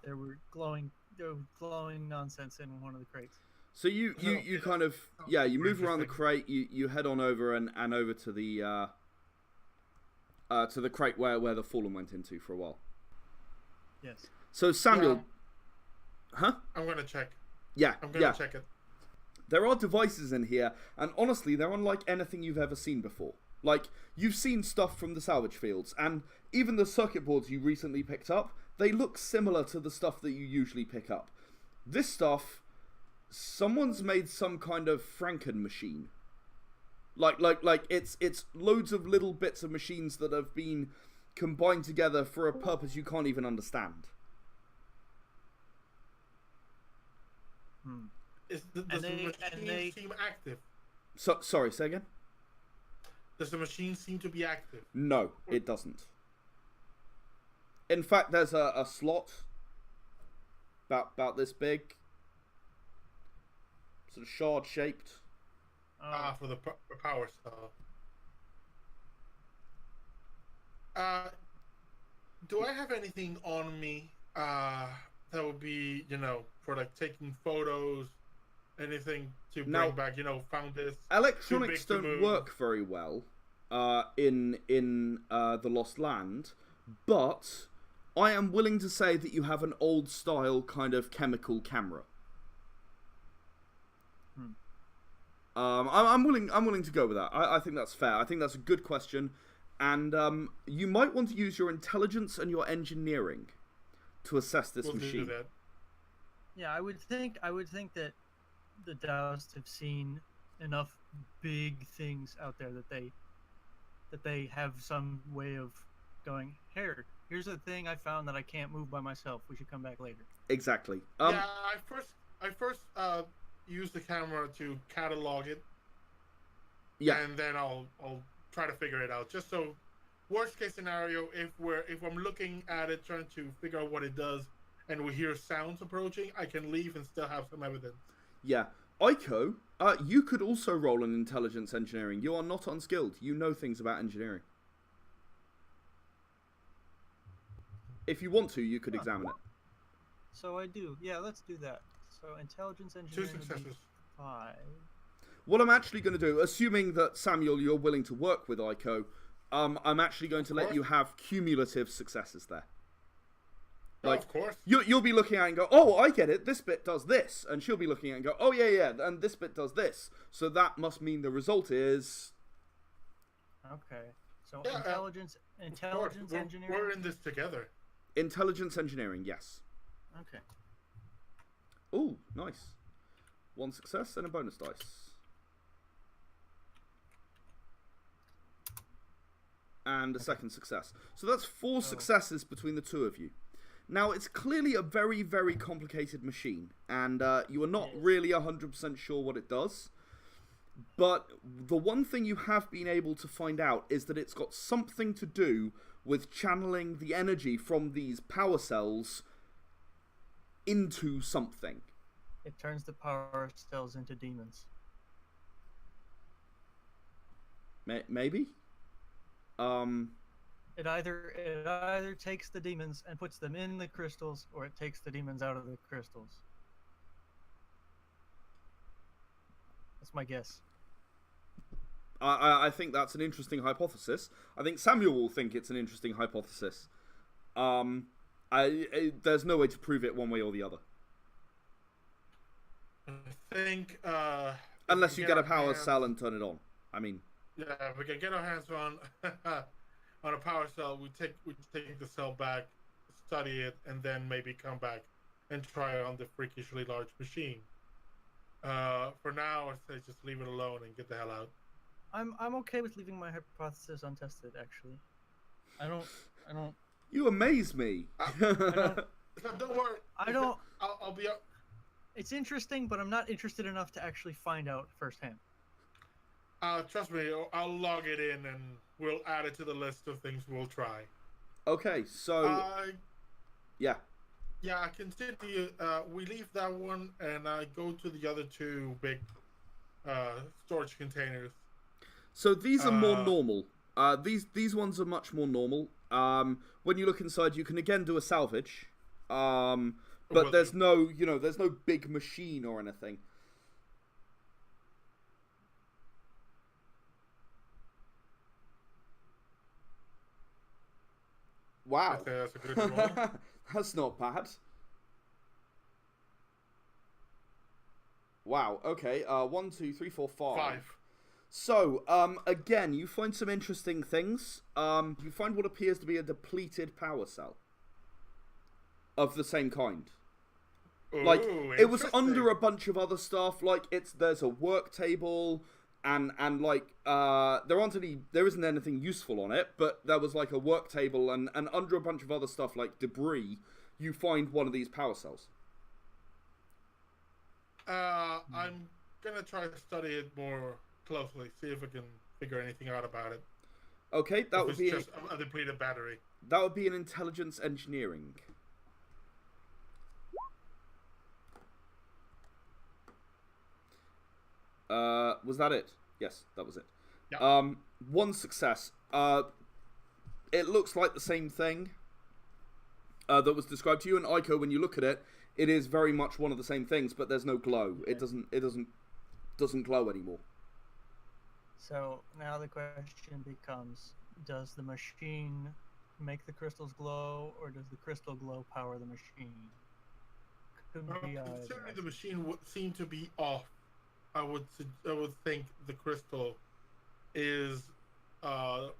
There were glowing nonsense in one of the crates. So you kind of you move around the crate. You head on over and over to the crate where the Fallen went into for a while. Yes. So Samuel, huh? I'm gonna check. Yeah, I'm gonna check it. There are devices in here, and honestly, they're unlike anything you've ever seen before. Like, you've seen stuff from the salvage fields, and even the circuit boards you recently picked up, they look similar to the stuff that you usually pick up. This stuff Someone's made some kind of Franken machine. Like it's loads of little bits of machines that have been combined together for a purpose you can't even understand. Does the machine seem active? So, sorry, say again? Does the machine seem to be active? No, it doesn't. In fact, there's a slot about this big, sort of shard shaped. For the power cell. Do I have anything on me that would be, for like taking photos, anything to bring back, found this? Electronics don't work very well in the Lost Land, but I am willing to say that you have an old style kind of chemical camera. I'm willing to go with that. I think that's fair. I think that's a good question, and you might want to use your intelligence and your engineering to assess this machine. Do that. Yeah, I would think that the Taoists have seen enough big things out there that they have some way of going, here's a thing I found that I can't move by myself. We should come back later. Exactly. Yeah, I first use the camera to catalog it. Yeah. And then I'll try to figure it out. Just so, worst case scenario, if I'm looking at it, trying to figure out what it does, and we hear sounds approaching, I can leave and still have some evidence. Yeah. Aiko, you could also roll an intelligence engineering. You are not unskilled. You know things about engineering. If you want to, you could examine it. So I do. Yeah, let's do that. So intelligence 2 engineering would be successes. 5. What I'm actually going to do, assuming that Samuel, you're willing to work with Aiko, I'm actually going to let you have cumulative successes there. Like, of course. You'll be looking at it and go, oh, I get it, this bit does this. And she'll be looking at it and go, oh, yeah, and this bit does this. So that must mean the result is... Okay. So Yeah, intelligence engineering? We're in this together. Intelligence engineering, yes. Okay. Ooh, nice. 1 success and a bonus dice. And a second success. So that's 4 successes between the two of you. Now, it's clearly a very, very complicated machine, and you are not really 100% sure what it does. But the one thing you have been able to find out is that it's got something to do with channeling the energy from these power cells into something. It turns the power cells into demons. Maybe? It either takes the demons and puts them in the crystals, or it takes the demons out of the crystals. That's my guess. I think that's an interesting hypothesis. I think Samuel will think it's an interesting hypothesis. There's no way to prove it one way or the other. I think... Unless you get a power cell and turn it on. I mean... Yeah, if we can get our hands on a power cell, we take the cell back, study it, and then maybe come back and try on the freakishly large machine. For now, I'd say just leave it alone and get the hell out. I'm okay with leaving my hypothesis untested. Actually, I don't. You amaze me. Don't worry. I'll be up. It's interesting, but I'm not interested enough to actually find out firsthand. Trust me, I'll log it in and we'll add it to the list of things we'll try. Okay, so... yeah. Yeah, I continue. We leave that one and I go to the other 2 big storage containers. So these are more normal. These ones are much more normal. When you look inside, you can again do a salvage. But there's no, there's no big machine or anything. Wow. I'd say that's a good roll. That's not bad. Wow, okay. 1, 2, 3, 4, 5. 5. So, again, you find some interesting things. You find what appears to be a depleted power cell. Of the same kind. Like, Ooh, it was under a interesting. bunch of other stuff. Like, there's a work table, and like there isn't anything useful on it, but there was like a work table, and under a bunch of other stuff like debris, you find one of these power cells. I'm gonna try to study it more closely, see if I can figure anything out about it. Okay, If it's just a depleted battery. that would be an intelligence engineering. Was that it? Yes, that was it. Yeah. One success. It looks like the same thing that was described to you, and Ico, when you look at it, it is very much one of the same things, but there's no glow. Okay. It doesn't glow anymore. So now the question becomes: does the machine make the crystals glow, or does the crystal glow power the machine? Could be either. Considering the machine would seem to be off, I would think the crystal is, the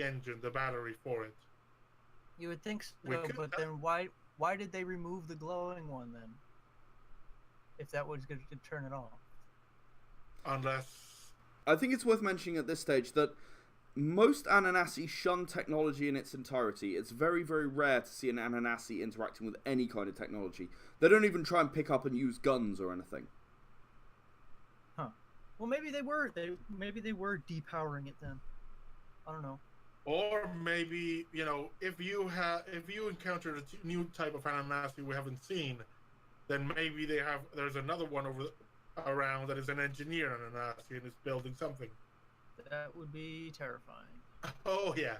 engine, the battery for it. You would think We so, could- but then why did they remove the glowing one then? If that was going to turn it off. Unless, I think it's worth mentioning at this stage that most Ananasi shun technology in its entirety. It's very, very rare to see an Ananasi interacting with any kind of technology. They don't even try and pick up and use guns or anything. Well, maybe they were. Maybe they were depowering it then. I don't know. or maybe if you encountered a new type of Ananasi we haven't seen, then maybe there's another one around that is an engineer Ananasi and is building something. That would be terrifying. Oh yeah.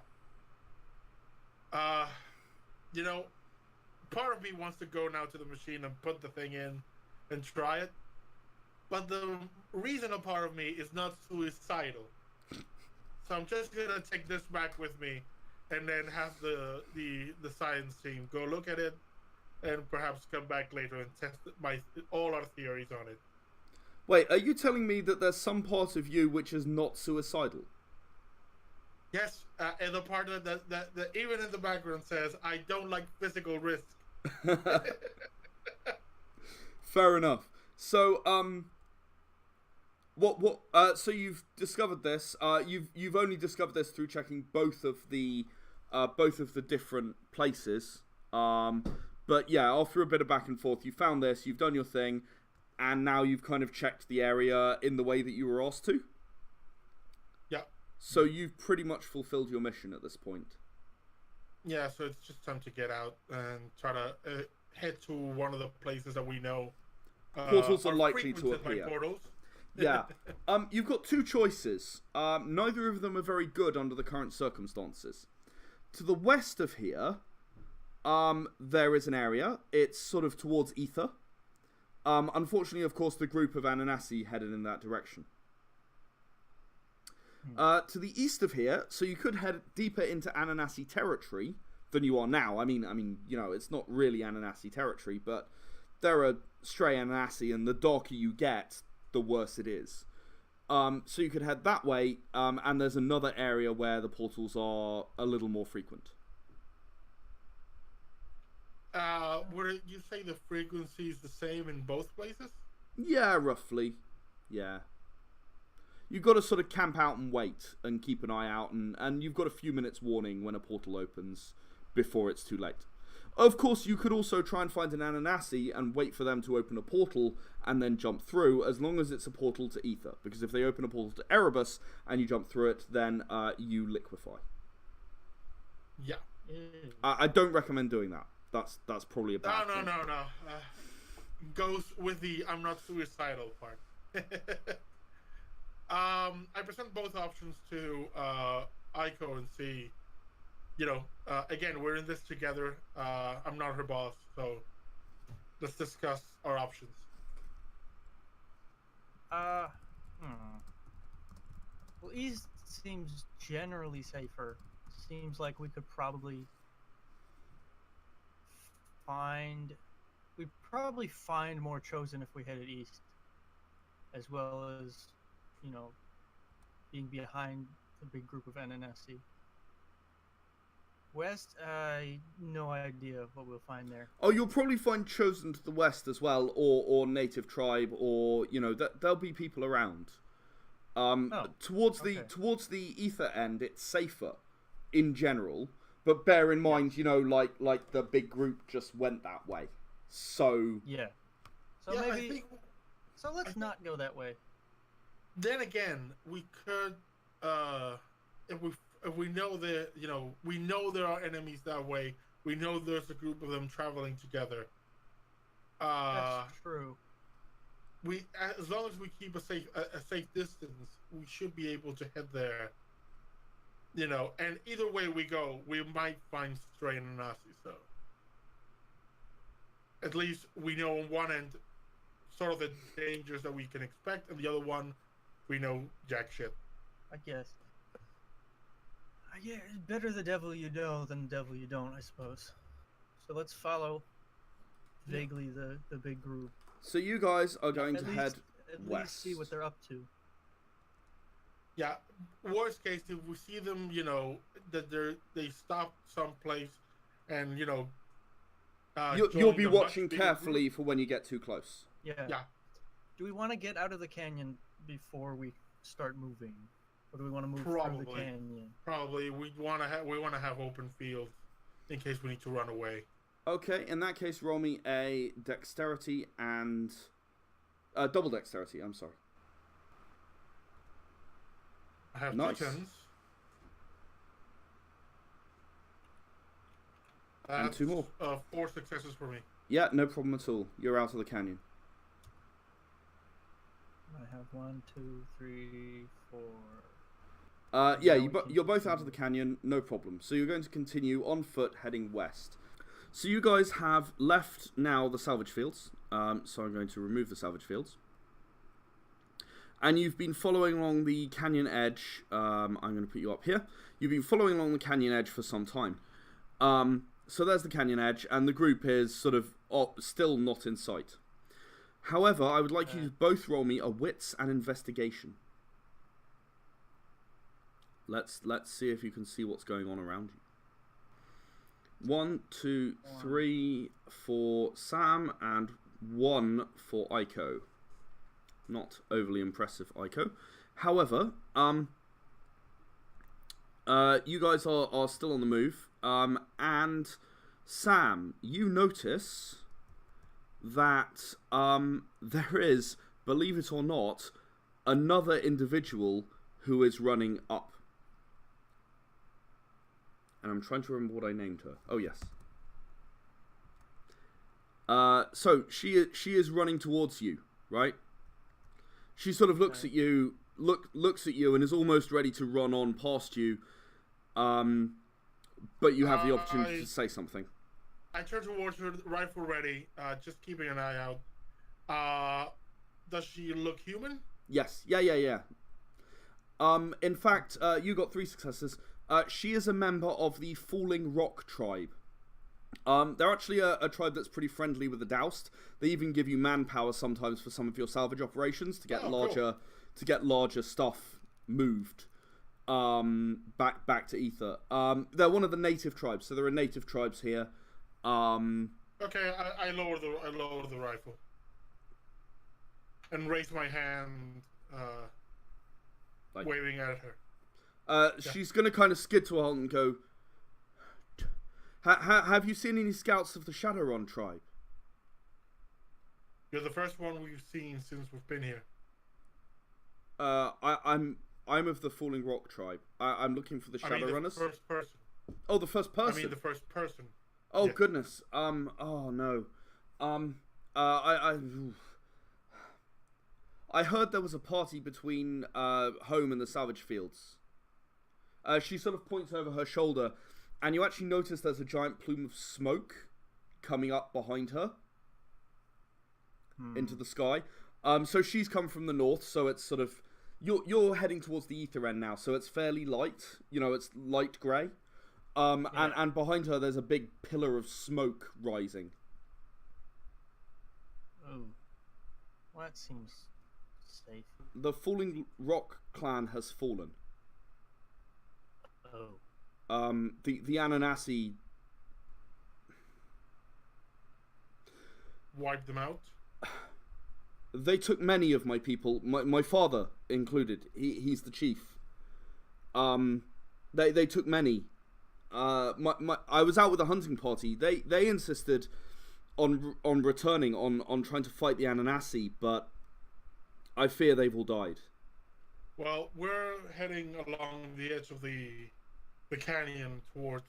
Part of me wants to go now to the machine and put the thing in and try it. But the reasonable part of me is not suicidal. So I'm just gonna take this back with me and then have the science team go look at it and perhaps come back later and test all our theories on it. Wait, are you telling me that there's some part of you which is not suicidal? Yes, and the part that even in the background says, I don't like physical risk. Fair enough. So, so you've discovered this. You've only discovered this through checking both of the different places. But yeah, after a bit of back and forth, you found this. You've done your thing, and now you've kind of checked the area in the way that you were asked to. Yeah. So you've pretty much fulfilled your mission at this point. Yeah, so it's just time to get out and try to head to one of the places that we know. Portals are likely to frequented by appear. Portals. Yeah. You've got two choices. Neither of them are very good under the current circumstances. To the west of here, there is an area. It's sort of towards Ether. Unfortunately, of course, the group of Ananasi headed in that direction. To the east of here, so you could head deeper into Ananasi territory than you are now. I mean, it's not really Ananasi territory, but there are stray Ananasi, and the darker you get, the worse it is. So you could head that way, and there's another area where the portals are a little more frequent. Would you say the frequency is the same in both places? Yeah, roughly. Yeah. You've got to sort of camp out and wait and keep an eye out, and you've got a few minutes warning when a portal opens before it's too late. Of course, you could also try and find an Ananasi and wait for them to open a portal and then jump through, as long as it's a portal to Ether. Because if they open a portal to Erebus and you jump through it, then you liquefy. Yeah. I don't recommend doing that. That's probably a bad thing. No. Goes with the I'm not suicidal part. I present both options to Aiko and see. Again, we're in this together. I'm not her boss, so let's discuss our options. Well, East seems generally safer. Seems like we could probably find more Chosen if we headed east, as well as, being behind the big group of NNSC. West, no idea what we'll find there. Oh, you'll probably find chosen to the west as well, or native tribe, or there'll be people around. Towards the ether end, it's safer, in general. But bear in mind, like the big group just went that way, so Yeah. So Yeah, I maybe. think- So let's not go that way. Then again, we could, if we know we know there are enemies that way. We know there's a group of them traveling together. That's true. As long as we keep a safe distance, we should be able to head there. And either way we go, we might find Stray and Nazi. So at least we know on one end sort of the dangers that we can expect, and the other one, we know jack shit. I guess. Yeah, it's better the devil you know than the devil you don't, I suppose. So let's follow vaguely the big group. So you guys are going At to least- head At west. least see what they're up to. Yeah. Worst case, if we see them, that they stop someplace, and You'll join be the much watching bigger carefully for when you get too close. Yeah. Yeah. Do we want to get out of the canyon before we start moving, or do we want to move through the Probably. canyon? Probably we want to have open field in case we need to run away. Okay, in that case, roll me a dexterity and double dexterity. I'm sorry. I have Nice. 2 tens. And 2 more. 4 successes for me. Yeah, no problem at all. You're out of the canyon. I have 1, 2, 3, 4. Yeah, Now we can you're both out of continue. the canyon, no problem. So you're going to continue on foot heading west. So you guys have left now the salvage fields. So I'm going to remove the salvage fields. And you've been following along the canyon edge. I'm going to put you up here. You've been following along the canyon edge for some time. So there's the canyon edge, and the group is sort of still not in sight. However, I would like you to both roll me a wits and investigation. Let's see if you can see what's going on around you. 1, 2, 3 for Sam, and 1 for Aiko. Not overly impressive, Aiko. However, you guys are still on the move. And Sam, you notice that there is, believe it or not, another individual who is running up. And I'm trying to remember what I named her. Oh, yes. So she is running towards you, right? She sort of looks at you, looks at you, and is almost ready to run on past you. But you have the opportunity to say something. I turn towards her, rifle ready, just keeping an eye out. Does she look human? Yes. Yeah. In fact, you got 3 successes. She is a member of the Falling Rock tribe. They're actually a tribe that's pretty friendly with the Doused. They even give you manpower sometimes for some of your salvage operations to get larger stuff moved back to Ether. They're one of the native tribes, so there are native tribes here. Okay, I lower the rifle and raise my hand, Like- waving at her. She's going to kind of skid to a halt and go, have you seen any scouts of the Shadowrun tribe? You're the first one we've seen since we've been here. I'm of the Falling Rock tribe. I'm looking for the Shadowrunners. The first person. Oh, the first person. I mean the first person. Oh, yeah. goodness. Oh no. I heard there was a party between Home and the Salvage Fields. She sort of points over her shoulder, and you actually notice there's a giant plume of smoke coming up behind her into the sky. So she's come from the north, so it's sort of you're heading towards the ether end now, so it's fairly light. It's light grey. And behind her there's a big pillar of smoke rising. Oh, well, that seems safe. The Falling Rock clan has fallen. Oh, The Ananasi. Wipe them out. They took many of my people, my father included. He's the chief. They took many. I was out with a hunting party. They insisted on returning, on trying to fight the Ananasi, but I fear they've all died. Well, we're heading along the edge of the canyon towards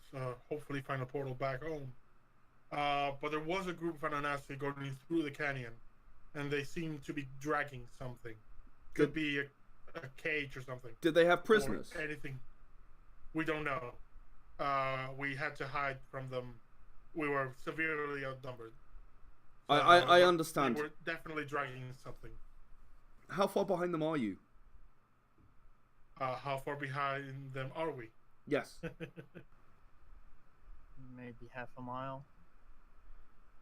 hopefully find a portal back home. But there was a group of Ananasi going through the canyon, and they seem to be dragging something. Could be a cage or something. Did they have prisoners? Or anything. We don't know. We had to hide from them. We were severely outnumbered. So, I understand. They were definitely dragging something. How far behind them are you? How far behind them are we? Yes. Maybe half a mile.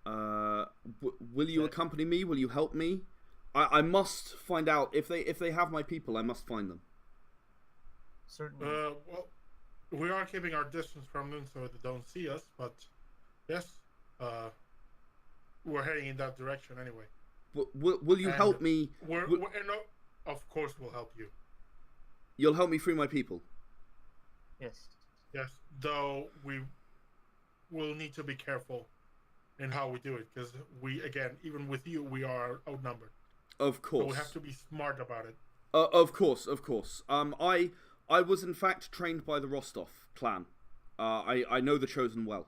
Will you accompany me? Will you help me? I must find out if they have my people. I must find them. Certainly. Well, we are keeping our distance from them so they don't see us. But yes, we're heading in that direction anyway. Will you help me? Of course, we'll help you. You'll help me free my people. Yes. Yes, though we will need to be careful in how we do it, because even with you, we are outnumbered. Of course. So we have to be smart about it. Of course. I was in fact trained by the Rostov clan. I know the Chosen well.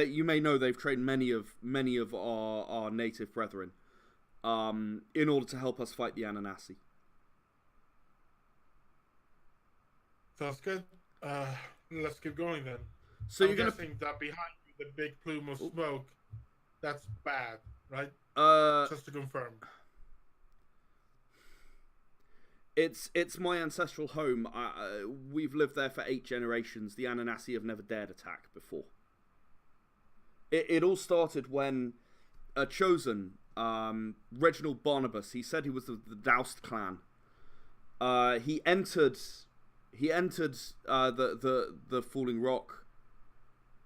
You may know they've trained many of our native brethren, in order to help us fight the Ananasi. Sounds good. Let's keep going then. So I'm you're gonna guessing that behind you, the big plume of smoke, that's bad, right? Just to confirm. It's my ancestral home. We've lived there for 8 generations. The Ananasi have never dared attack before. It all started when a Chosen, Reginald Barnabas, he said he was the Doust clan. He entered the Falling Rock,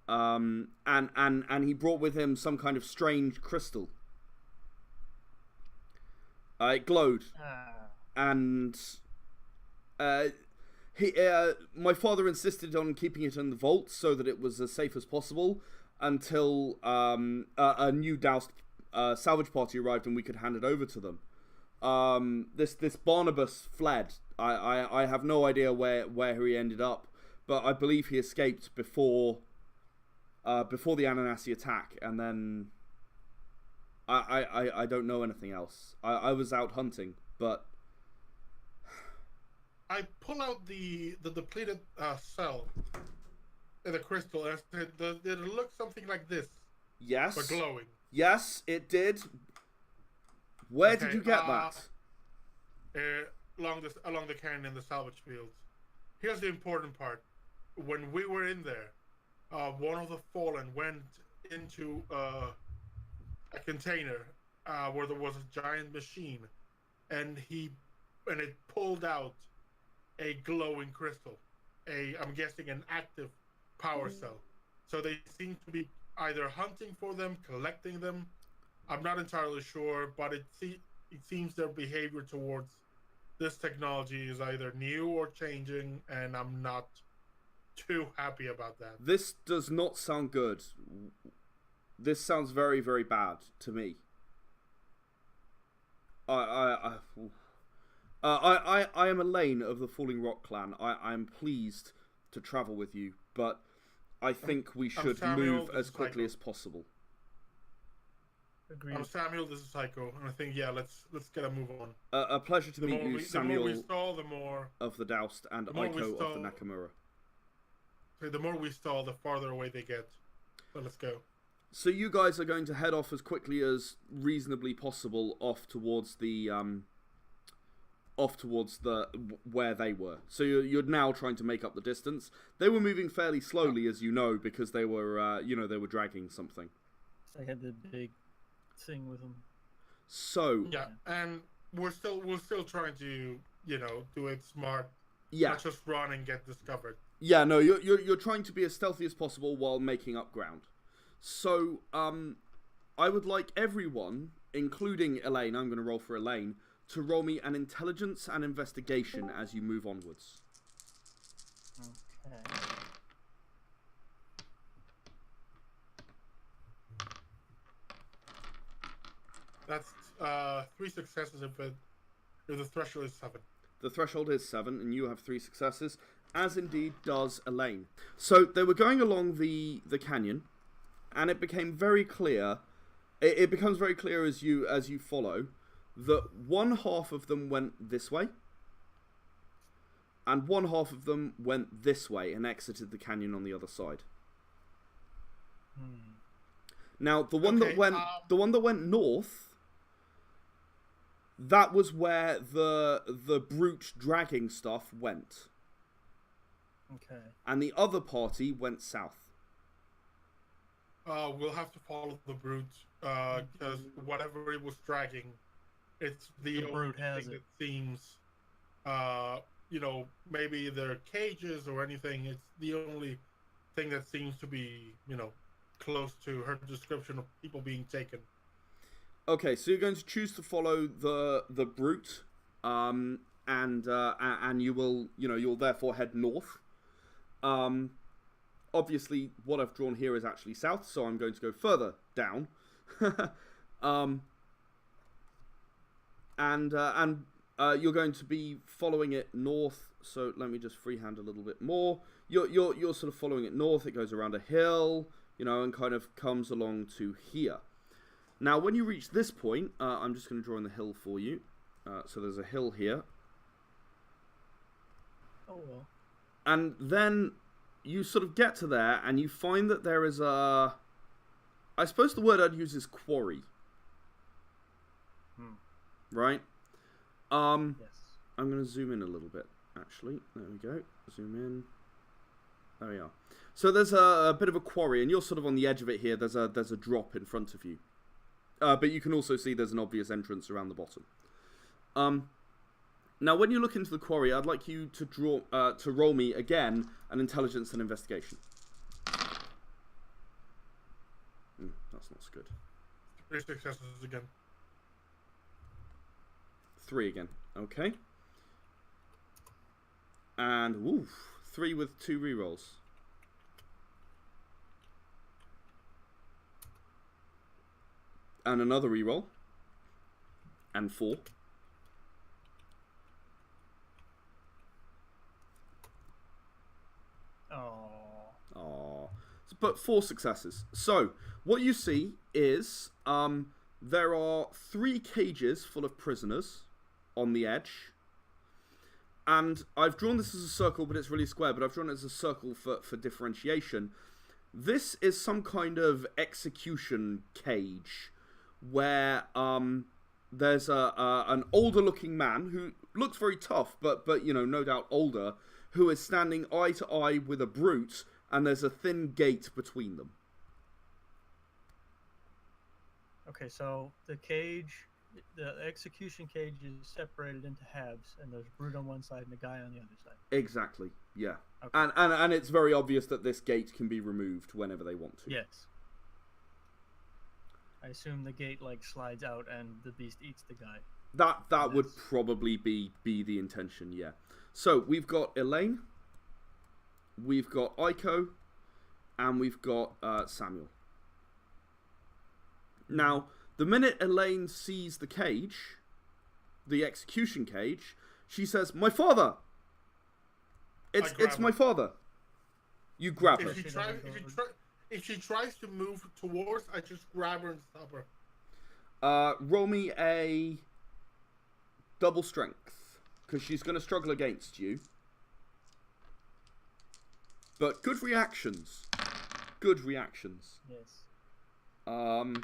and he brought with him some kind of strange crystal. It glowed. And my father insisted on keeping it in the vault so that it was as safe as possible until a new Doust salvage party arrived and we could hand it over to them. This Barnabas fled. I have no idea where he ended up, but I believe he escaped before the Ananasi attack, and then I don't know anything else. I was out hunting, but I pull out the depleted cell in the crystal, and I said, did it look something like this? Yes. But glowing. Yes, it did. Where did you get that? Along the canyon in the salvage fields. Here's the important part. When we were in there, one of the fallen went into a container where there was a giant machine, and it pulled out a glowing crystal. I'm guessing an active power cell. So they seem to be either hunting for them, collecting them. I'm not entirely sure, but it seems their behavior towards this technology is either new or changing, and I'm not too happy about that. This does not sound good. This sounds very, very bad to me. I am Elaine of the Falling Rock clan. I am pleased to travel with you, but I think we should Samuel, move as quickly as possible. Agreed. I'm Samuel, this is Psycho, and I think, let's get a move on. A pleasure to meet you, Samuel the more we stall, the more of the Doust and the more we Aiko stall- of the Nakamura. The more we stall, the farther away they get. So let's go. So you guys are going to head off as quickly as reasonably possible off towards the where they were. So you're now trying to make up the distance. They were moving fairly slowly, as you know, because they were they were dragging something. I had the big thing with them. So Yeah, and we're still trying to do it smart Yeah. Not just run and get discovered. Yeah, no, you're trying to be as stealthy as possible while making up ground. So, I would like everyone, including Elaine, I'm going to roll for Elaine, to roll me an intelligence and investigation as you move onwards. Okay. That's 3 successes if the threshold is 7. The threshold is 7, and you have 3 successes, as indeed does Elaine. So they were going along the canyon, and it became very clear. It becomes very clear as you follow that one half of them went this way, and one half of them went this way and exited the canyon on the other side. Now the one that went north. That was where the brute dragging stuff went. Okay. And the other party went south. We'll have to follow the brute because whatever it was dragging, it's the only brute has thing it. that seems, maybe they're cages or anything. It's the only thing that seems to be, close to her description of people being taken. Okay, so you're going to choose to follow the brute, and you will, you'll therefore head north. Obviously, what I've drawn here is actually south, so I'm going to go further down. You're going to be following it north. So let me just freehand a little bit more. You're sort of following it north. It goes around a hill, and kind of comes along to here. Now, when you reach this point, I'm just going to draw in the hill for you. So there's a hill here. Oh, well. And then you sort of get to there, and you find that there is a... I suppose the word I'd use is quarry. Right? Yes. I'm going to zoom in a little bit, actually. There we go. Zoom in. There we are. So there's a bit of a quarry, and you're sort of on the edge of it here. There's a drop in front of you. But you can also see there's an obvious entrance around the bottom. Now, when you look into the quarry, I'd like you to roll me again an intelligence and investigation. That's not so good. 3 successes again. 3 again. Okay. And 3 with 2 rerolls. And another reroll. And 4. Oh. But 4 successes. So, what you see is there are 3 cages full of prisoners on the edge. And I've drawn this as a circle, but it's really square, but I've drawn it as a circle for differentiation. This is some kind of execution cage where there's an older looking man who looks very tough, but no doubt older, who is standing eye to eye with a brute, and there's a thin gate between them. Okay, so the execution cage is separated into halves, and there's brute on one side and a guy on the other side. Exactly, yeah. Okay. And it's very obvious that this gate can be removed whenever they want to. Yes. I assume the gate slides out and the beast eats the guy. That would probably be the intention, yeah. So we've got Elaine, we've got Aiko, and we've got Samuel. Now, the minute Elaine sees the cage, the execution cage, she says, "My father! It's my father." You grab her. If she tries to move towards, I just grab her and stop her. Roll me a double strength, because she's going to struggle against you. But good reactions. Good reactions. Yes. I'm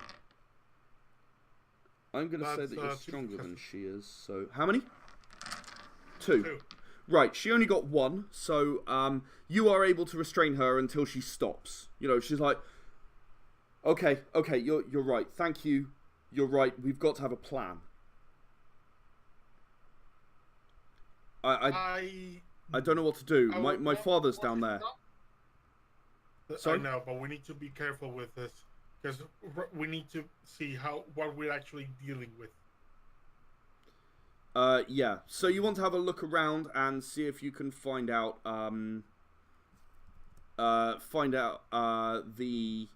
going to say that you're stronger than she is. So, how many? 2. Right, she only got 1, so you are able to restrain her until she stops. She's like, okay, you're right. Thank you. You're right. We've got to have a plan. I don't know what to do. I My would want- father's want down to there. stop- Sorry? I know, but we need to be careful with this because we need to see what we're actually dealing with. Yeah. So you want to have a look around and see if you can find out, the.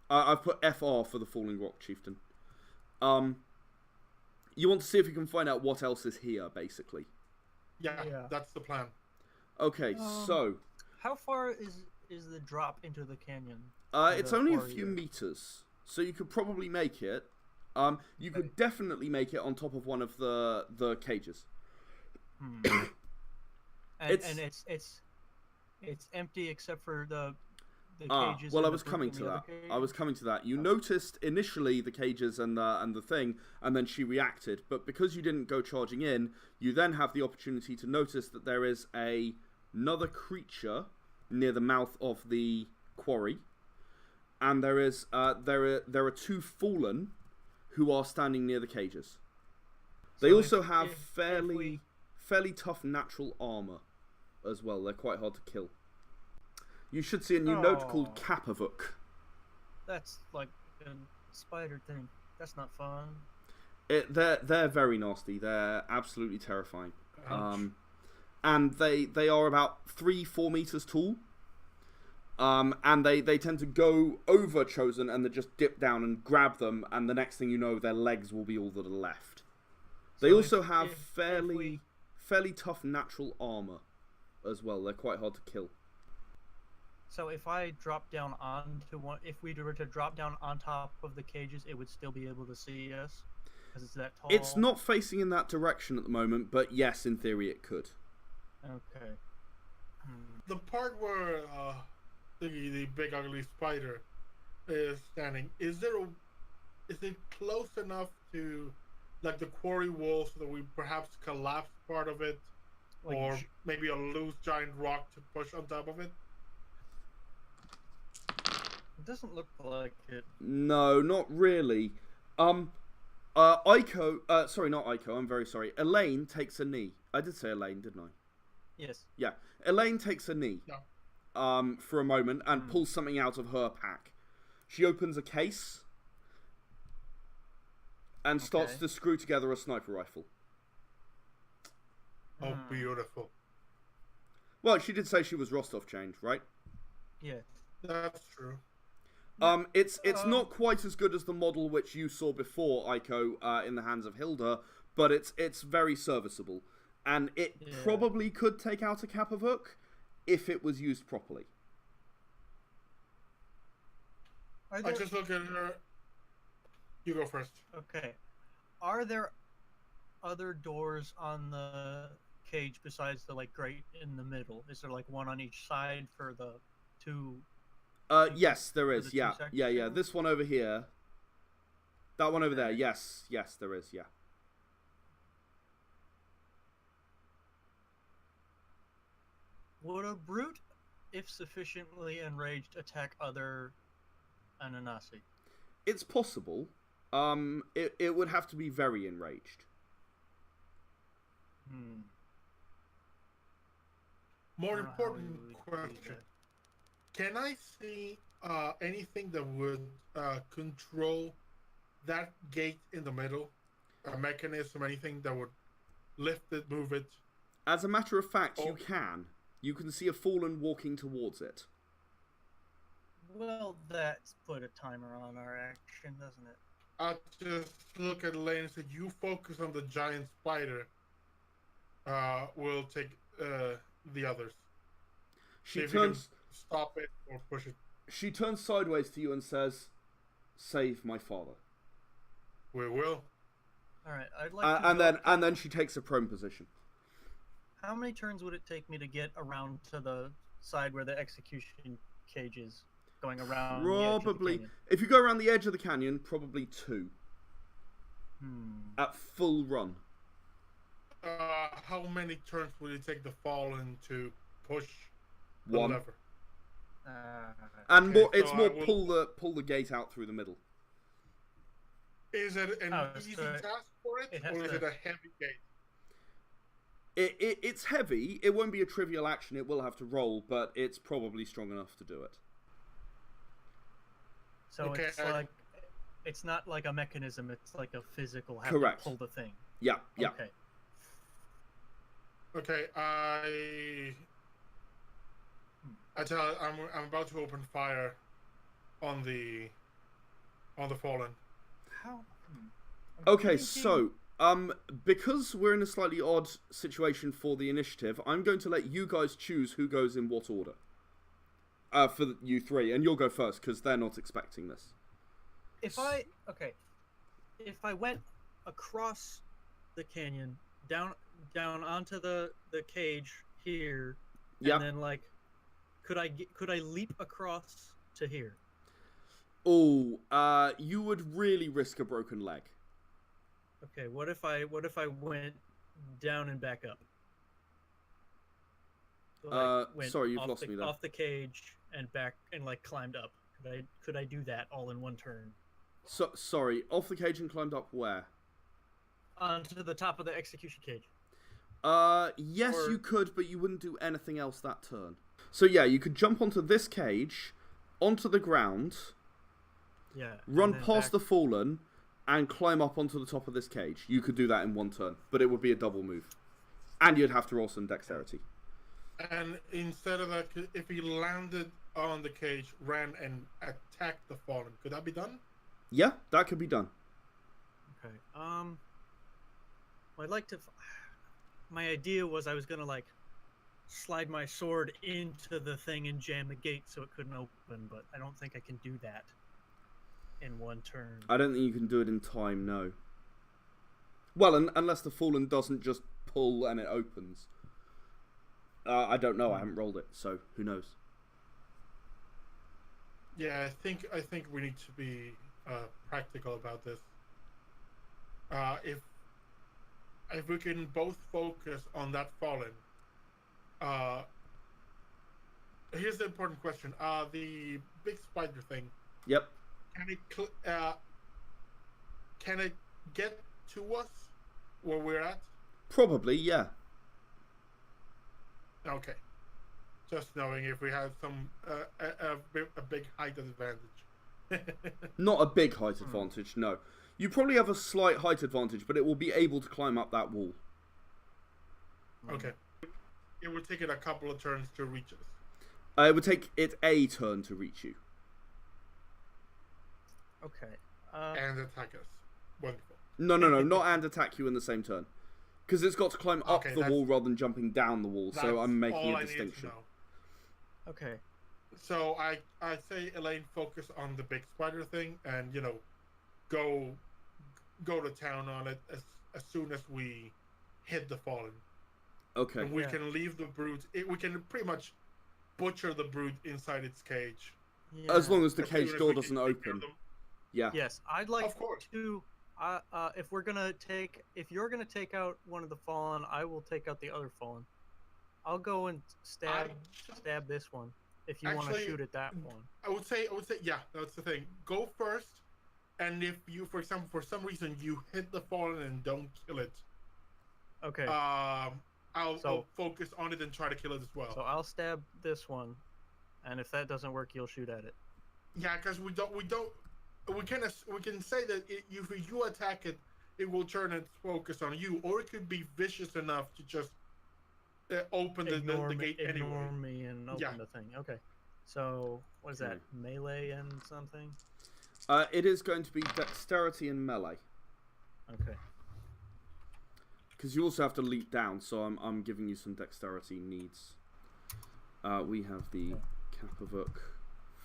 I've put FR for the Falling Rock Chieftain. You want to see if you can find out what else is here, basically. Yeah, Yeah. that's the plan. Okay, so How far is the drop into the canyon? it's the only a quarry few here? meters, so you could probably make it. You could definitely make it on top of one of the cages. And It's- it's empty except for the Ah, cages. well, and I the was brute coming in to the other that. cage? I was coming to that. You noticed initially the cages and the thing, and then she reacted. But because you didn't go charging in, you then have the opportunity to notice that there is another creature near the mouth of the quarry, and there are two fallen who are standing near the cages. They So also if- have if fairly tough natural armor as well. They're quite hard to kill. You should see a new note Oh. called Kapavuk. That's like a spider thing. That's not fun. They're very nasty. They're absolutely terrifying. Ouch. And they are about 3-4 meters tall. And they tend to go over Chosen and they just dip down and grab them, and the next thing you know, their legs will be all that are left. They So also if- have if fairly tough natural armor as well. They're quite hard to kill. So if I drop down onto one, if we were to drop down on top of the cages, it would still be able to see us because it's that tall. It's not facing in that direction at the moment, but yes, in theory it could. Okay. The part where the big ugly spider is standing, is it close enough to like the quarry wall so that we perhaps collapse part of it, Like or j- maybe a loose giant rock to push on top of it? It doesn't look like it. No, not really. Aiko, sorry, not Aiko, I'm very sorry. Elaine takes a knee. I did say Elaine, didn't I? Yes. Yeah. Elaine takes a knee. Yeah. For a moment and pulls something out of her pack. She opens a case and starts Okay. to screw together a sniper rifle. Oh, Hmm. beautiful. Well, she did say she was Rostov chained, right? Yeah. That's true. It's not quite as good as the model which you saw before, Aiko, in the hands of Hilda, but it's very serviceable. And it Yeah. probably could take out a Kapavuk if it was used properly. Are I there, just look at her. You go first. okay. Are there other doors on the cage besides the like grate in the middle? Is there like one on each side for the two? Yes, there the is. two Yeah, sections yeah, yeah. there? This one over here. That one over there. Yes, yes, there is. Yeah. Would a brute, if sufficiently enraged, attack other Ananasi? It's possible. It would have to be very enraged. More I don't know how we important would do question: that. can I see anything that would control that gate in the middle? A mechanism, anything that would lift it, move it? As a matter of fact, Oh. you can. You can see a fallen walking towards it. Well, that's put a timer on our action, doesn't it? I'll just look at Elaine and say, "You focus on the giant spider. We'll take the others. See She if you can turns. stop it or push it. She turns sideways to you and says, "Save my father." We will." All right, I'd like to. And then she takes a prone position. How many turns would it take me to get around to the side where the execution cage is, going around? the edge of the Probably, canyon? if you go around the edge of the canyon, probably 2 at full run. How many turns will it take the fallen to push the 1. lever? And Okay, more, it's so I more will- pull the gate out through the middle. Is it an Oh, easy so task for it, it has or is to- it a heavy gate? It's heavy. It won't be a trivial action. It will have to roll, but it's probably strong enough to do it. So Okay, it's like it's not like a mechanism. It's like a physical. Have Correct. To pull the thing. Yeah, yeah. Okay. Okay, I'm about to open fire on the fallen. How? Okay, so because we're in a slightly odd situation for the initiative, I'm going to let you guys choose who goes in what order. For you three, and you'll go first because they're not expecting this. If I went across the canyon down onto the cage here, Yeah. and then like, could I leap across to here? Oh, you would really risk a broken leg. Okay, what if I went down and back up? So, went sorry, you've off lost me there. Off the cage and back and like climbed up. Could I do that all in one turn? So sorry, off the cage and climbed up where? Onto the top of the execution cage. Yes, Or- you could, but you wouldn't do anything else that turn. So yeah, you could jump onto this cage, onto the ground, Yeah. run and then past back- the fallen, and climb up onto the top of this cage. You could do that in one turn, but it would be a double move. And you'd have to roll some dexterity. And instead of that, if he landed on the cage, ran and attacked the fallen, could that be done? Yeah, that could be done. Okay. I'd like to. My idea was I was gonna like slide my sword into the thing and jam the gate so it couldn't open, but I don't think I can do that in one turn. I don't think you can do it in time, no. Well, unless the fallen doesn't just pull and it opens. I don't know, I haven't rolled it, so who knows. Yeah, I think we need to be practical about this. If we can both focus on that fallen, here's the important question: the big spider thing. Yep. Can it get to us where we're at? Probably, yeah. Okay. Just knowing if we have some a big height advantage. Not a big height advantage, no. You probably have a slight height advantage, but it will be able to climb up that wall. Okay. It would take it a couple of turns to reach us. It would take it a turn to reach you. Okay. And attack us. Wonderful. No, not and attack you in the same turn. Because it's got to climb up Okay, the that's- wall rather than jumping down the wall, so I'm making all a I needed to distinction. know. Okay. So I say, Elaine, focus on the big spider thing, and go to town on it as soon as we hit the fallen. Okay. And we Yeah. can leave the brood. We can pretty much butcher the brood inside its cage. Yeah. As long as the as cage soon as door we can doesn't take care of open. them. Yeah. Yes, I'd like Of course. to. If you're gonna take out one of the fallen, I will take out the other fallen. I'll go and stab this one. If you want to Actually, shoot at that one. I would say, yeah, that's the thing. Go first, and if you, for example, for some reason you hit the fallen and don't kill it, Okay. I'll focus on it and try to kill it as well. So I'll stab this one, and if that doesn't work, you'll shoot at it. Yeah, because we can say that if you attack it, it will turn its focus on you, or it could be vicious enough to just open the gate anyway. Ignore me and open Yeah. the thing. Okay. So what is that? Melee and something? It is going to be dexterity and melee. Okay. Because you also have to leap down, so I'm giving you some dexterity needs. We have the Kapavuk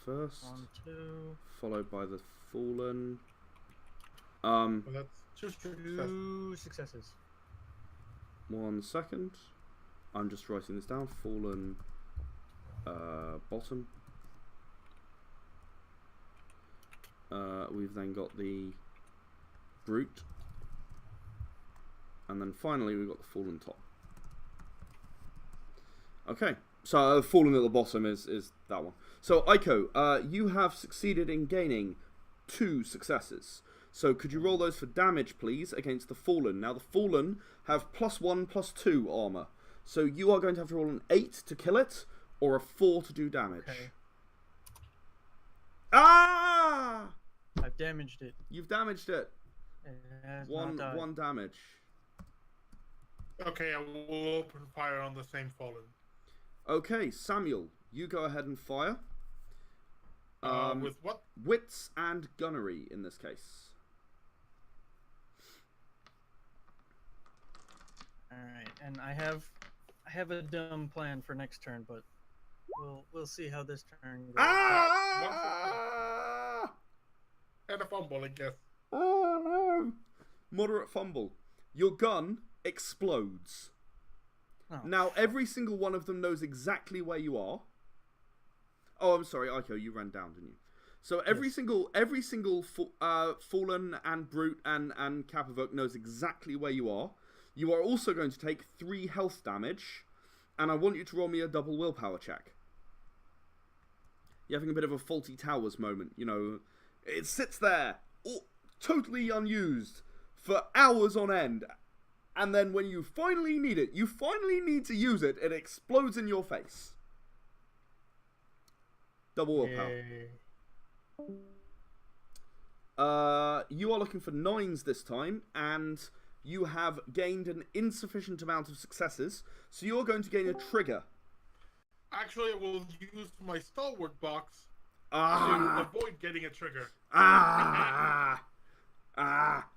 first, 1, 2, followed by the Fallen. Well, that's two successes. 2 successes. 1 second. I'm just writing this down. Fallen bottom. We've then got the Brute. And then finally we've got the Fallen top. Okay, so Fallen at the bottom is that one. So Aiko, you have succeeded in gaining 2 successes. So could you roll those for damage, please, against the Fallen? Now, the Fallen have +1/+2 armor. So you are going to have to roll an 8 to kill it, or a 4 to do damage. Okay. Ah! I've damaged it. You've damaged it. It has not died. One damage. Okay, I will open fire on the same Fallen. Okay, Samuel, you go ahead and fire. With what? Wits and gunnery in this case. Alright, and I have a dumb plan for next turn, but we'll see how this turn goes. Ah! And a fumble, I guess. Oh no! Moderate fumble. Your gun explodes. Oh, Now, every single one of them knows exactly where you are. Oh, I'm sorry, Aiko, you ran down, didn't you? So every single Fallen and Brute and Kapavok knows exactly where you are. You are also going to take 3 health damage, and I want you to roll me a double willpower check. You're having a bit of a Faulty Towers moment, you know. It sits there, totally unused, for hours on end. And then when you finally need it, you finally need to use it, it explodes in your face. Double willpower. yay. You are looking for 9s this time, and you have gained an insufficient amount of successes, so you're going to gain a trigger. Actually, I will use my stalwart box to Ah! avoid getting a trigger. Ah!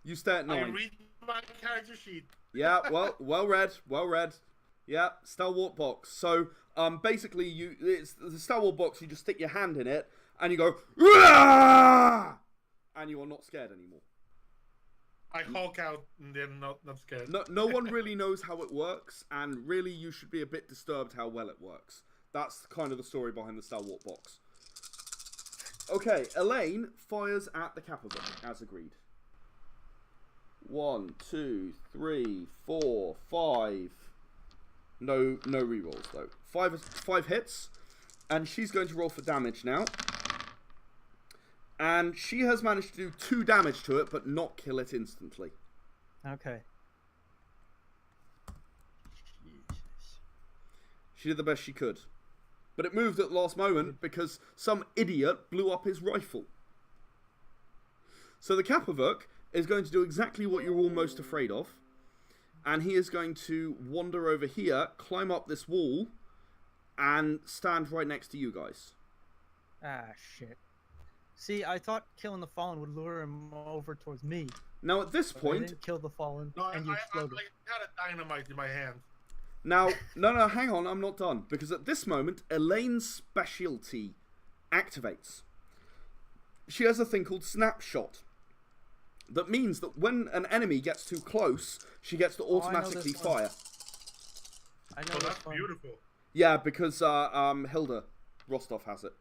You stay at I 9. read my character sheet. Yeah, well read. Yeah, stalwart box. So, basically, it's the stalwart box. You just stick your hand in it, and you go, "Rah!" and you are not scared anymore. I hulk out and then not scared. No one really knows how it works, and really, you should be a bit disturbed how well it works. That's kind of the story behind the stalwart box. Okay, Elaine fires at the Kapavok, as agreed. 1, 2, 3, 4, 5. No rerolls though. 5 hits, and she's going to roll for damage now. And she has managed to do 2 damage to it, but not kill it instantly. Okay. Jesus. She did the best she could. But it moved at the last moment because some idiot blew up his rifle. So the Kapavok is going to do exactly what you're all most afraid of. And he is going to wander over here, climb up this wall, and stand right next to you guys. Ah, shit. See, I thought killing the Fallen would lure him over towards me. Now at this But I point... didn't kill the Fallen, No, and you I exploded. had a dynamite in my hand. Now, no, hang on, I'm not done. Because at this moment, Elaine's specialty activates. She has a thing called Snapshot. That means that when an enemy gets too close, she gets to I know automatically this one. fire. I know Oh, this that's one. beautiful. Yeah, because Hilda Rostov has it.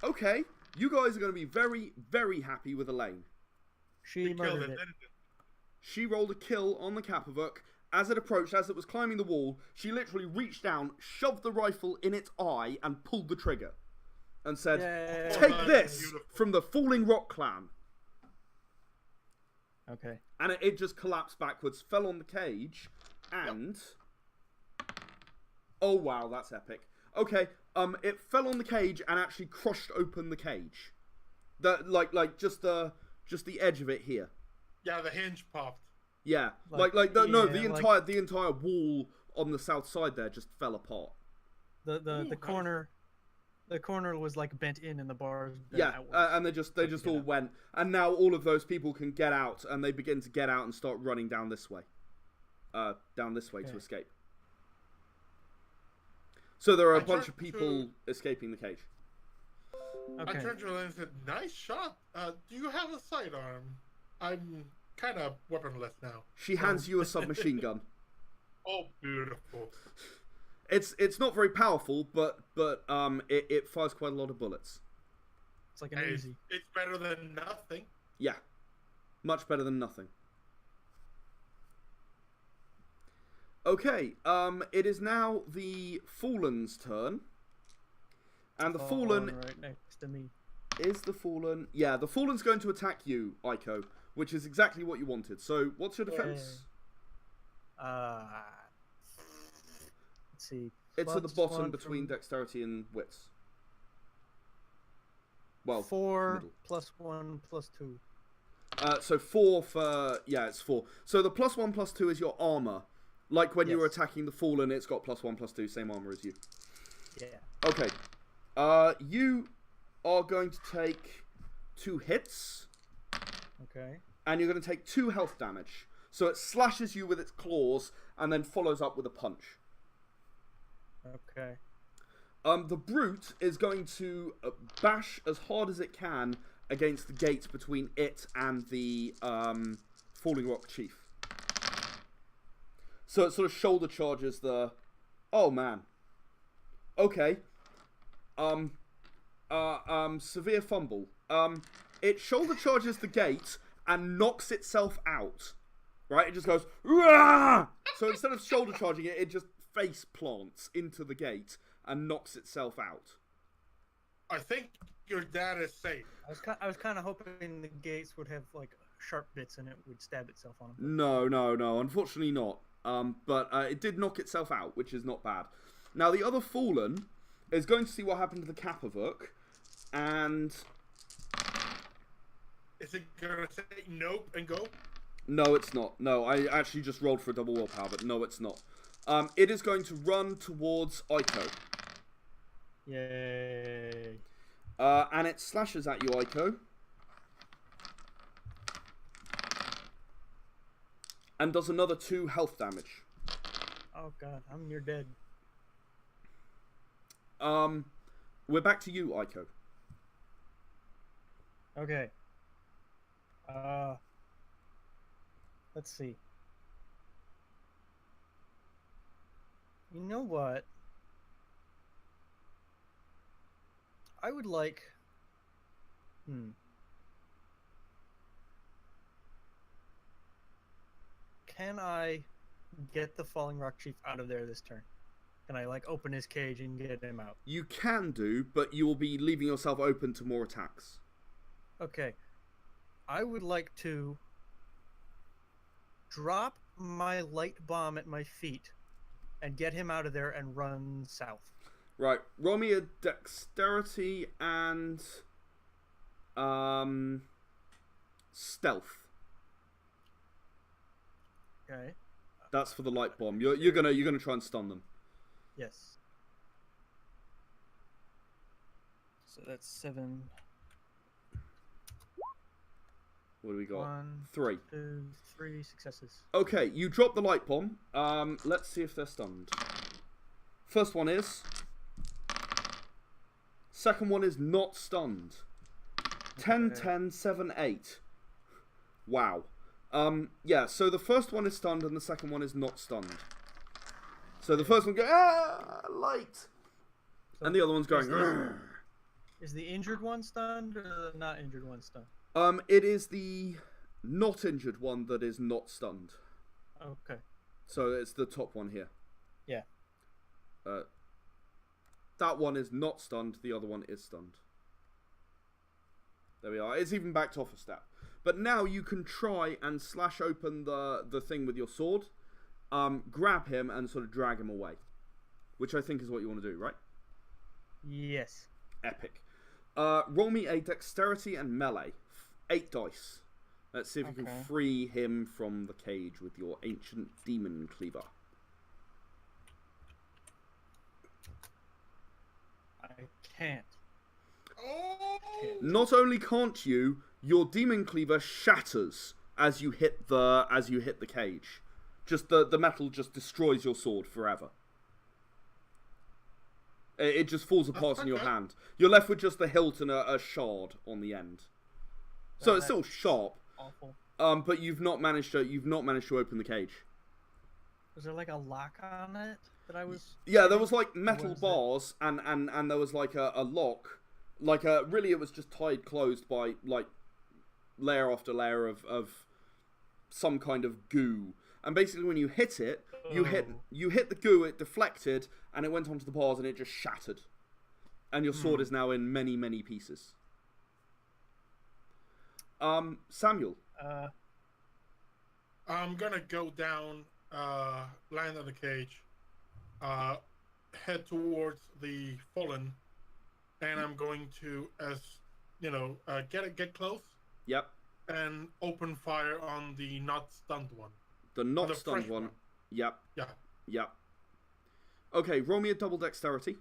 Okay, you guys are going to be very, very happy with Elaine. She We killed murdered it, it. didn't it? She rolled a kill on the Kapavok. As it approached, as it was climbing the wall, she literally reached down, shoved the rifle in its eye, and pulled the trigger. And said, Yay. "Take that's this beautiful. from the Falling Rock Clan." Okay. And it just collapsed backwards, fell on the cage, and... Oh wow, that's epic. Okay, it fell on the cage and actually crushed open the cage. Just the edge of it here. Yeah, the hinge popped. Yeah, Like, the yeah, the entire wall on the south side there just fell apart. The Ooh, corner was like bent in, and the bars bent Yeah, outwards. and they just get all out. went, and now all of those people can get out, and they begin to get out and start running down this way, to Okay. escape. So there are a I bunch turned of people to- escaping the cage. I Okay. turned to her and said, "Nice shot. Do you have a sidearm? I'm kind of weaponless now." She hands you a submachine gun. Oh, beautiful. It's not very powerful, but it fires quite a lot of bullets. It's like an Hey, easy. it's better than nothing. Yeah, much better than nothing. Okay, it is now the Fallen's turn, and the Fallen right next to me. Is the Fallen... Yeah, the Fallen's going to attack you, Aiko, which is exactly what you wanted. So, what's your defense? Let's see. It's at the Plus bottom one between from dexterity and wits. Well, 4 middle. plus 1 plus 2. So 4 for... Yeah, it's 4. So the +1, +2 is your armor. Like when you were Yes. attacking the Fallen, it's got +1, +2, same armor as you. Yeah. Okay. You are going to take 2 hits, Okay. and you're going to take 2 health damage. So it slashes you with its claws, and then follows up with a punch. Okay. The Brute is going to bash as hard as it can against the gate between it and the Falling Rock Chief. So it sort of shoulder charges the... Oh, man. Okay. Severe fumble. It shoulder charges the gate and knocks itself out. Right? It just goes... Rah! So instead of shoulder charging it, it just face plants into the gate and knocks itself out. I think your dad is safe. I was kind of hoping the gates would have like sharp bits and it would stab itself on them. No. Unfortunately not. But it did knock itself out, which is not bad. Now, the other Fallen is going to see what happened to the Kapavuk, and... Is it gonna say nope and go? No, it's not. No, I actually just rolled for a double willpower, but no, it's not. It is going to run towards Aiko. Yay. And it slashes at you, Aiko. And does another 2 health damage. Oh god, I'm near dead. We're back to you, Aiko. Okay. Let's see. You know what? I would like... Can I get the Falling Rock Chief out of there this turn? Can I, like, open his cage and get him out? You can do, but you will be leaving yourself open to more attacks. Okay. I would like to drop my light bomb at my feet and get him out of there and run south. Right, roll me a dexterity and stealth. Okay. That's for the light bomb. You're gonna try and stun them. Yes. So that's 7. What do we got? 1, 3. 2, 3 successes. Okay, you drop the light bomb. Let's see if they're stunned. First one is. Second one is not stunned. 10, Okay. 10, 7, 8. Wow. Yeah, so the first one is stunned and the second one is not stunned. So the first one goes, light! So And the other one's going, is the injured one stunned or the not injured one stunned? It is the not injured one that is not stunned. Okay. So it's the top one here. Yeah. That one is not stunned, the other one is stunned. There we are. It's even backed off a step. But now you can try and slash open the thing with your sword, grab him and sort of drag him away. Which I think is what you want to do, right? Yes. Epic. Roll me a dexterity and melee. 8 dice. Let's see if you can Okay. free him from the cage with your ancient demon cleaver. I can't. Oh! Not only can't you, your demon cleaver shatters as you hit the cage. Just the metal just destroys your sword forever. It just falls apart in your Okay. hand. You're left with just the hilt and a shard on the end. So Well, it's still that's sharp. Awful. But you've not managed to open the cage. Was there like a lock on it that I was? Yeah, there was like metal was it? bars and there was like a lock. Really it was just tied closed by like layer after layer of some kind of goo. And basically when you hit it, you hit the goo, it deflected, and it went onto the bars and it just shattered. And your sword is now in many, many pieces. Samuel. I'm gonna go down, land on the cage, head towards the fallen, and I'm going to, as you know, get close Yep. and open fire on the not stunned one. The not the stunned fresh one. one. Yep. Yeah. Yep. Okay, roll me a double dexterity.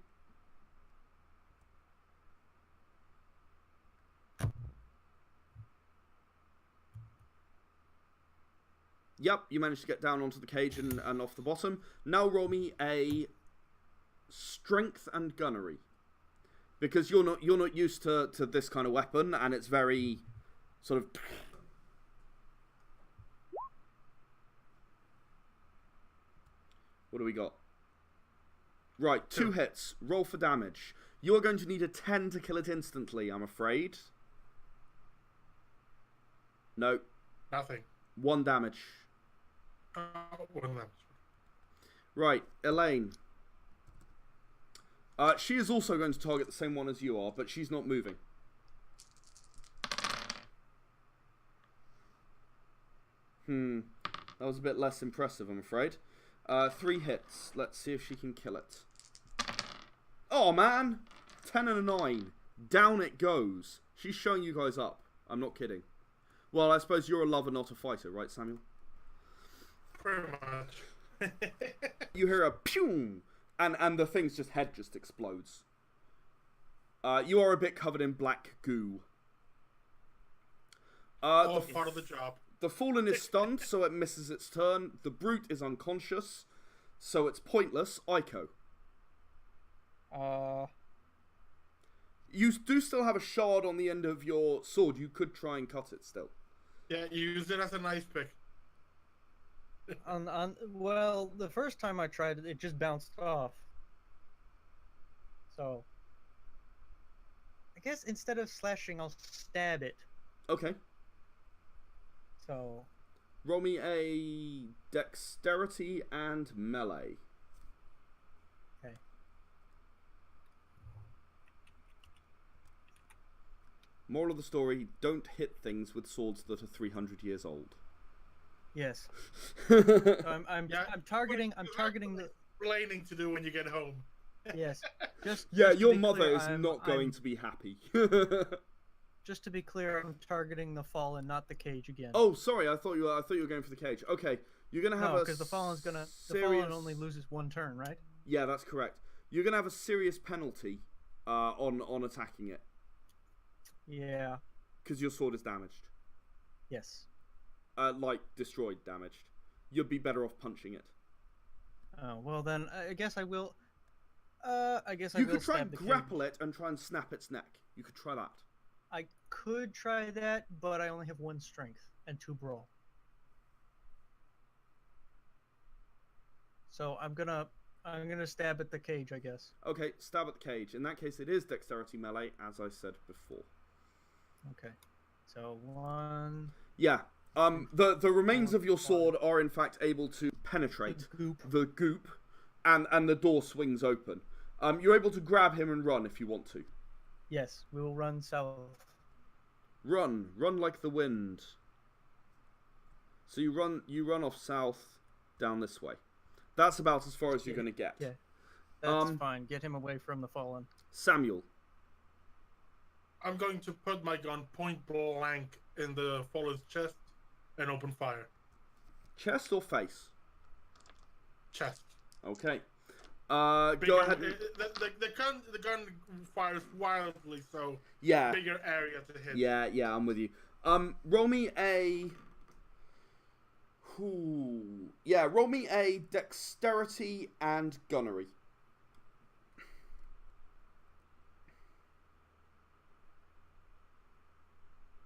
Yep, you managed to get down onto the cage and off the bottom. Now roll me a strength and gunnery. Because you're not used to this kind of weapon, and it's very sort of. What do we got? Right, 2 hits. Roll for damage. You are going to need a 10 to kill it instantly, I'm afraid. No. Nothing. 1 damage. 1 damage. Right, Elaine. She is also going to target the same one as you are, but she's not moving. That was a bit less impressive, I'm afraid. 3 hits. Let's see if she can kill it. Oh, man! 10 and a 9. Down it goes. She's showing you guys up. I'm not kidding. Well, I suppose you're a lover, not a fighter, right, Samuel? Pretty much. You hear a pew, and the thing's head just explodes. You are a bit covered in black goo. All part of the job. The Fallen is stunned, so it misses its turn. The Brute is unconscious, so it's pointless. Aiko. You do still have a shard on the end of your sword. You could try and cut it still. Yeah, you use it as a knife pick. Well, the first time I tried it, it just bounced off. So, I guess instead of slashing, I'll stab it. Okay. So, roll me a dexterity and melee. Okay. Moral of the story, don't hit things with swords that are 300 years old. Yes. So I'm targeting the. Explaining to do when you get home. Yes. Just your to be mother clear, is not going to be happy. Just to be clear, I'm targeting the Fallen, not the cage again. Oh, sorry. I thought you were going for the cage. Okay, you're gonna have because the Fallen only loses 1 turn, right? Yeah, that's correct. You're gonna have a serious penalty on attacking it. Yeah. Because your sword is damaged. Yes. Like destroyed, damaged. You'd be better off punching it. Oh well, then I guess I will. You could try and grapple it and try and snap its neck. You could try that. I could try that, but I only have 1 strength and 2 brawl. So I'm gonna stab at the cage, I guess. Okay, stab at the cage. In that case, it is dexterity melee, as I said before. Okay. So 1. Yeah. The remains of your sword are in fact able to penetrate the goop, and the door swings open. You're able to grab him and run if you want to. Yes, we will run south. Run like the wind. So you run off south, down this way. That's about as far as you're going to get. Yeah, that's fine. Get him away from the Fallen. Samuel. I'm going to put my gun point blank in the Fallen's chest and open fire. Chest or face? Chest. Okay. Go ahead. The gun fires wildly, so yeah, bigger area to hit. Yeah, I'm with you. Roll me a. Roll me a dexterity and gunnery.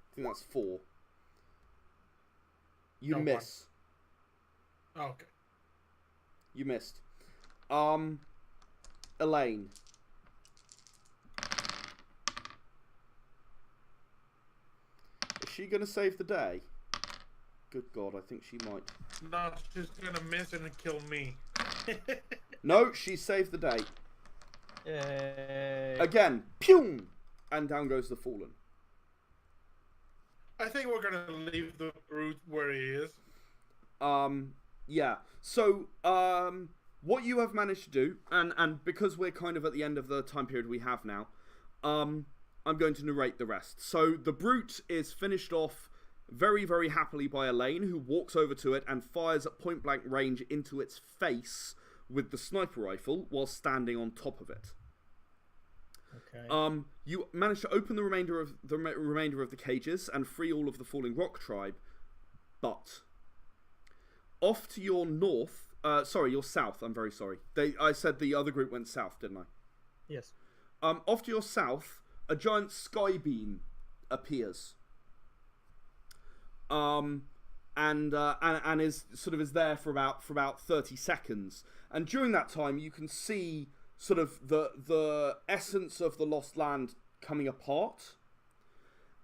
I think that's 4. You miss. Oh, okay. You missed. Elaine. Is she gonna save the day? Good God, I think she might. No, she's gonna miss and kill me. No, she saved the day. Yay. Again, pew! And down goes the Fallen. I think we're gonna leave the brute where he is. Yeah. So, what you have managed to do, and because we're kind of at the end of the time period we have now, I'm going to narrate the rest. So, the brute is finished off very, very happily by Elaine, who walks over to it and fires at point-blank range into its face with the sniper rifle while standing on top of it. Okay. You manage to open the remainder of the cages and free all of the Falling Rock tribe, but off to your north, your south. I'm very sorry. I said the other group went south, didn't I? Yes. Off to your south, a giant sky beam appears. And is there for about 30 seconds. And during that time, you can see sort of the essence of the Lost Land coming apart,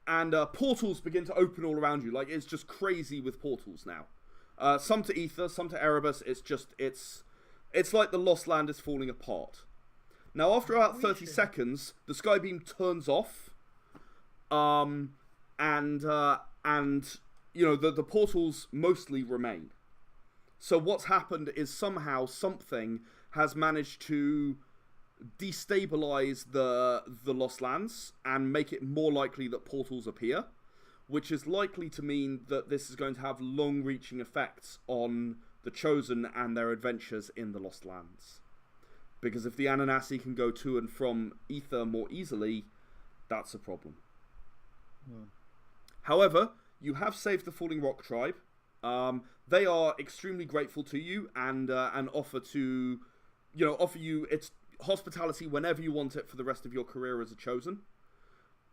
and portals begin to open all around you. Like, it's just crazy with portals now. Some to Aether, some to Erebus. It's like the Lost Land is falling apart. Now, after about 30 seconds, the sky beam turns off, and you know the portals mostly remain. So what's happened is somehow something has managed to destabilize the Lost Lands and make it more likely that portals appear, which is likely to mean that this is going to have long-reaching effects on the Chosen and their adventures in the Lost Lands. Because if the Ananasi can go to and from Aether more easily, that's a problem. However, you have saved the Falling Rock tribe. They are extremely grateful to you and offer you its hospitality whenever you want it for the rest of your career as a Chosen.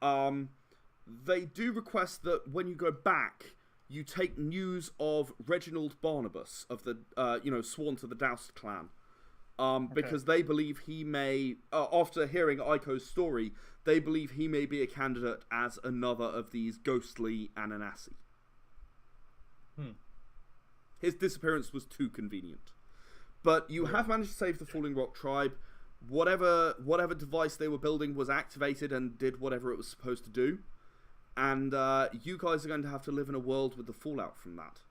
They do request that when you go back, you take news of Reginald Barnabas of the sworn to the Doust clan, because they believe he may, after hearing Aiko's story, they believe he may be a candidate as another of these ghostly Ananasi. His disappearance was too convenient. But you have managed to save the Falling Rock tribe. Whatever device they were building was activated and did whatever it was supposed to do. And you guys are going to have to live in a world with the fallout from that.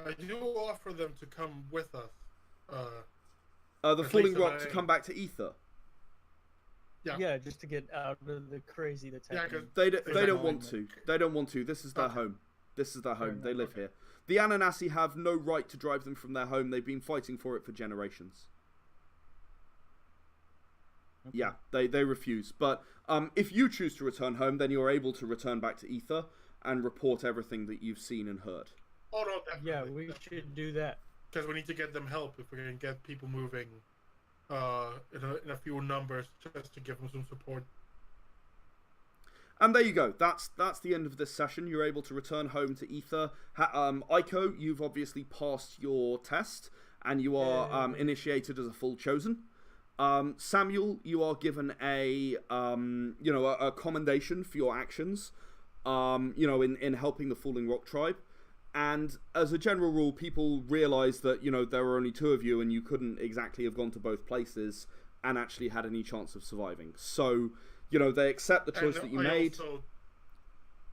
I do offer them to come with us. The Falling Rock to come back to Aether. Yeah, just to get out of the crazy that's happening. They don't want to. They don't want to. This is their home. This is their home. They live here. The Ananasi have no right to drive them from their home. They've been fighting for it for generations. Yeah, they refuse. But if you choose to return home, then you're able to return back to Aether and report everything that you've seen and heard. Oh, no, definitely. Yeah, we should do that. Because we need to get them help if we can get people moving in a few numbers just to give them some support. And there you go. That's the end of this session. You're able to return home to Aether. Aiko, you've obviously passed your test, and you are initiated as a full Chosen. Samuel, you are given a commendation for your actions, in helping the Falling Rock tribe. And as a general rule, people realise that, there were only two of you and you couldn't exactly have gone to both places and actually had any chance of surviving. So, they accept the choice that you made.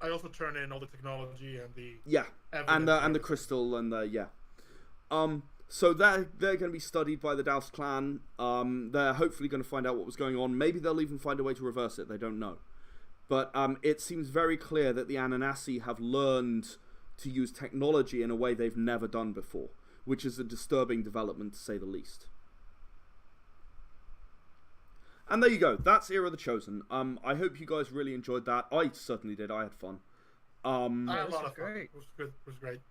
I also turn in all the technology and the and the crystal and so they're going to be studied by the Doust clan. They're hopefully going to find out what was going on. Maybe they'll even find a way to reverse it. They don't know. But it seems very clear that the Ananasi have learned to use technology in a way they've never done before, which is a disturbing development to say the least. And there you go. That's Era of the Chosen. I hope you guys really enjoyed that. I certainly did. I had fun. I had a lot of fun. Great. It was good. It was great.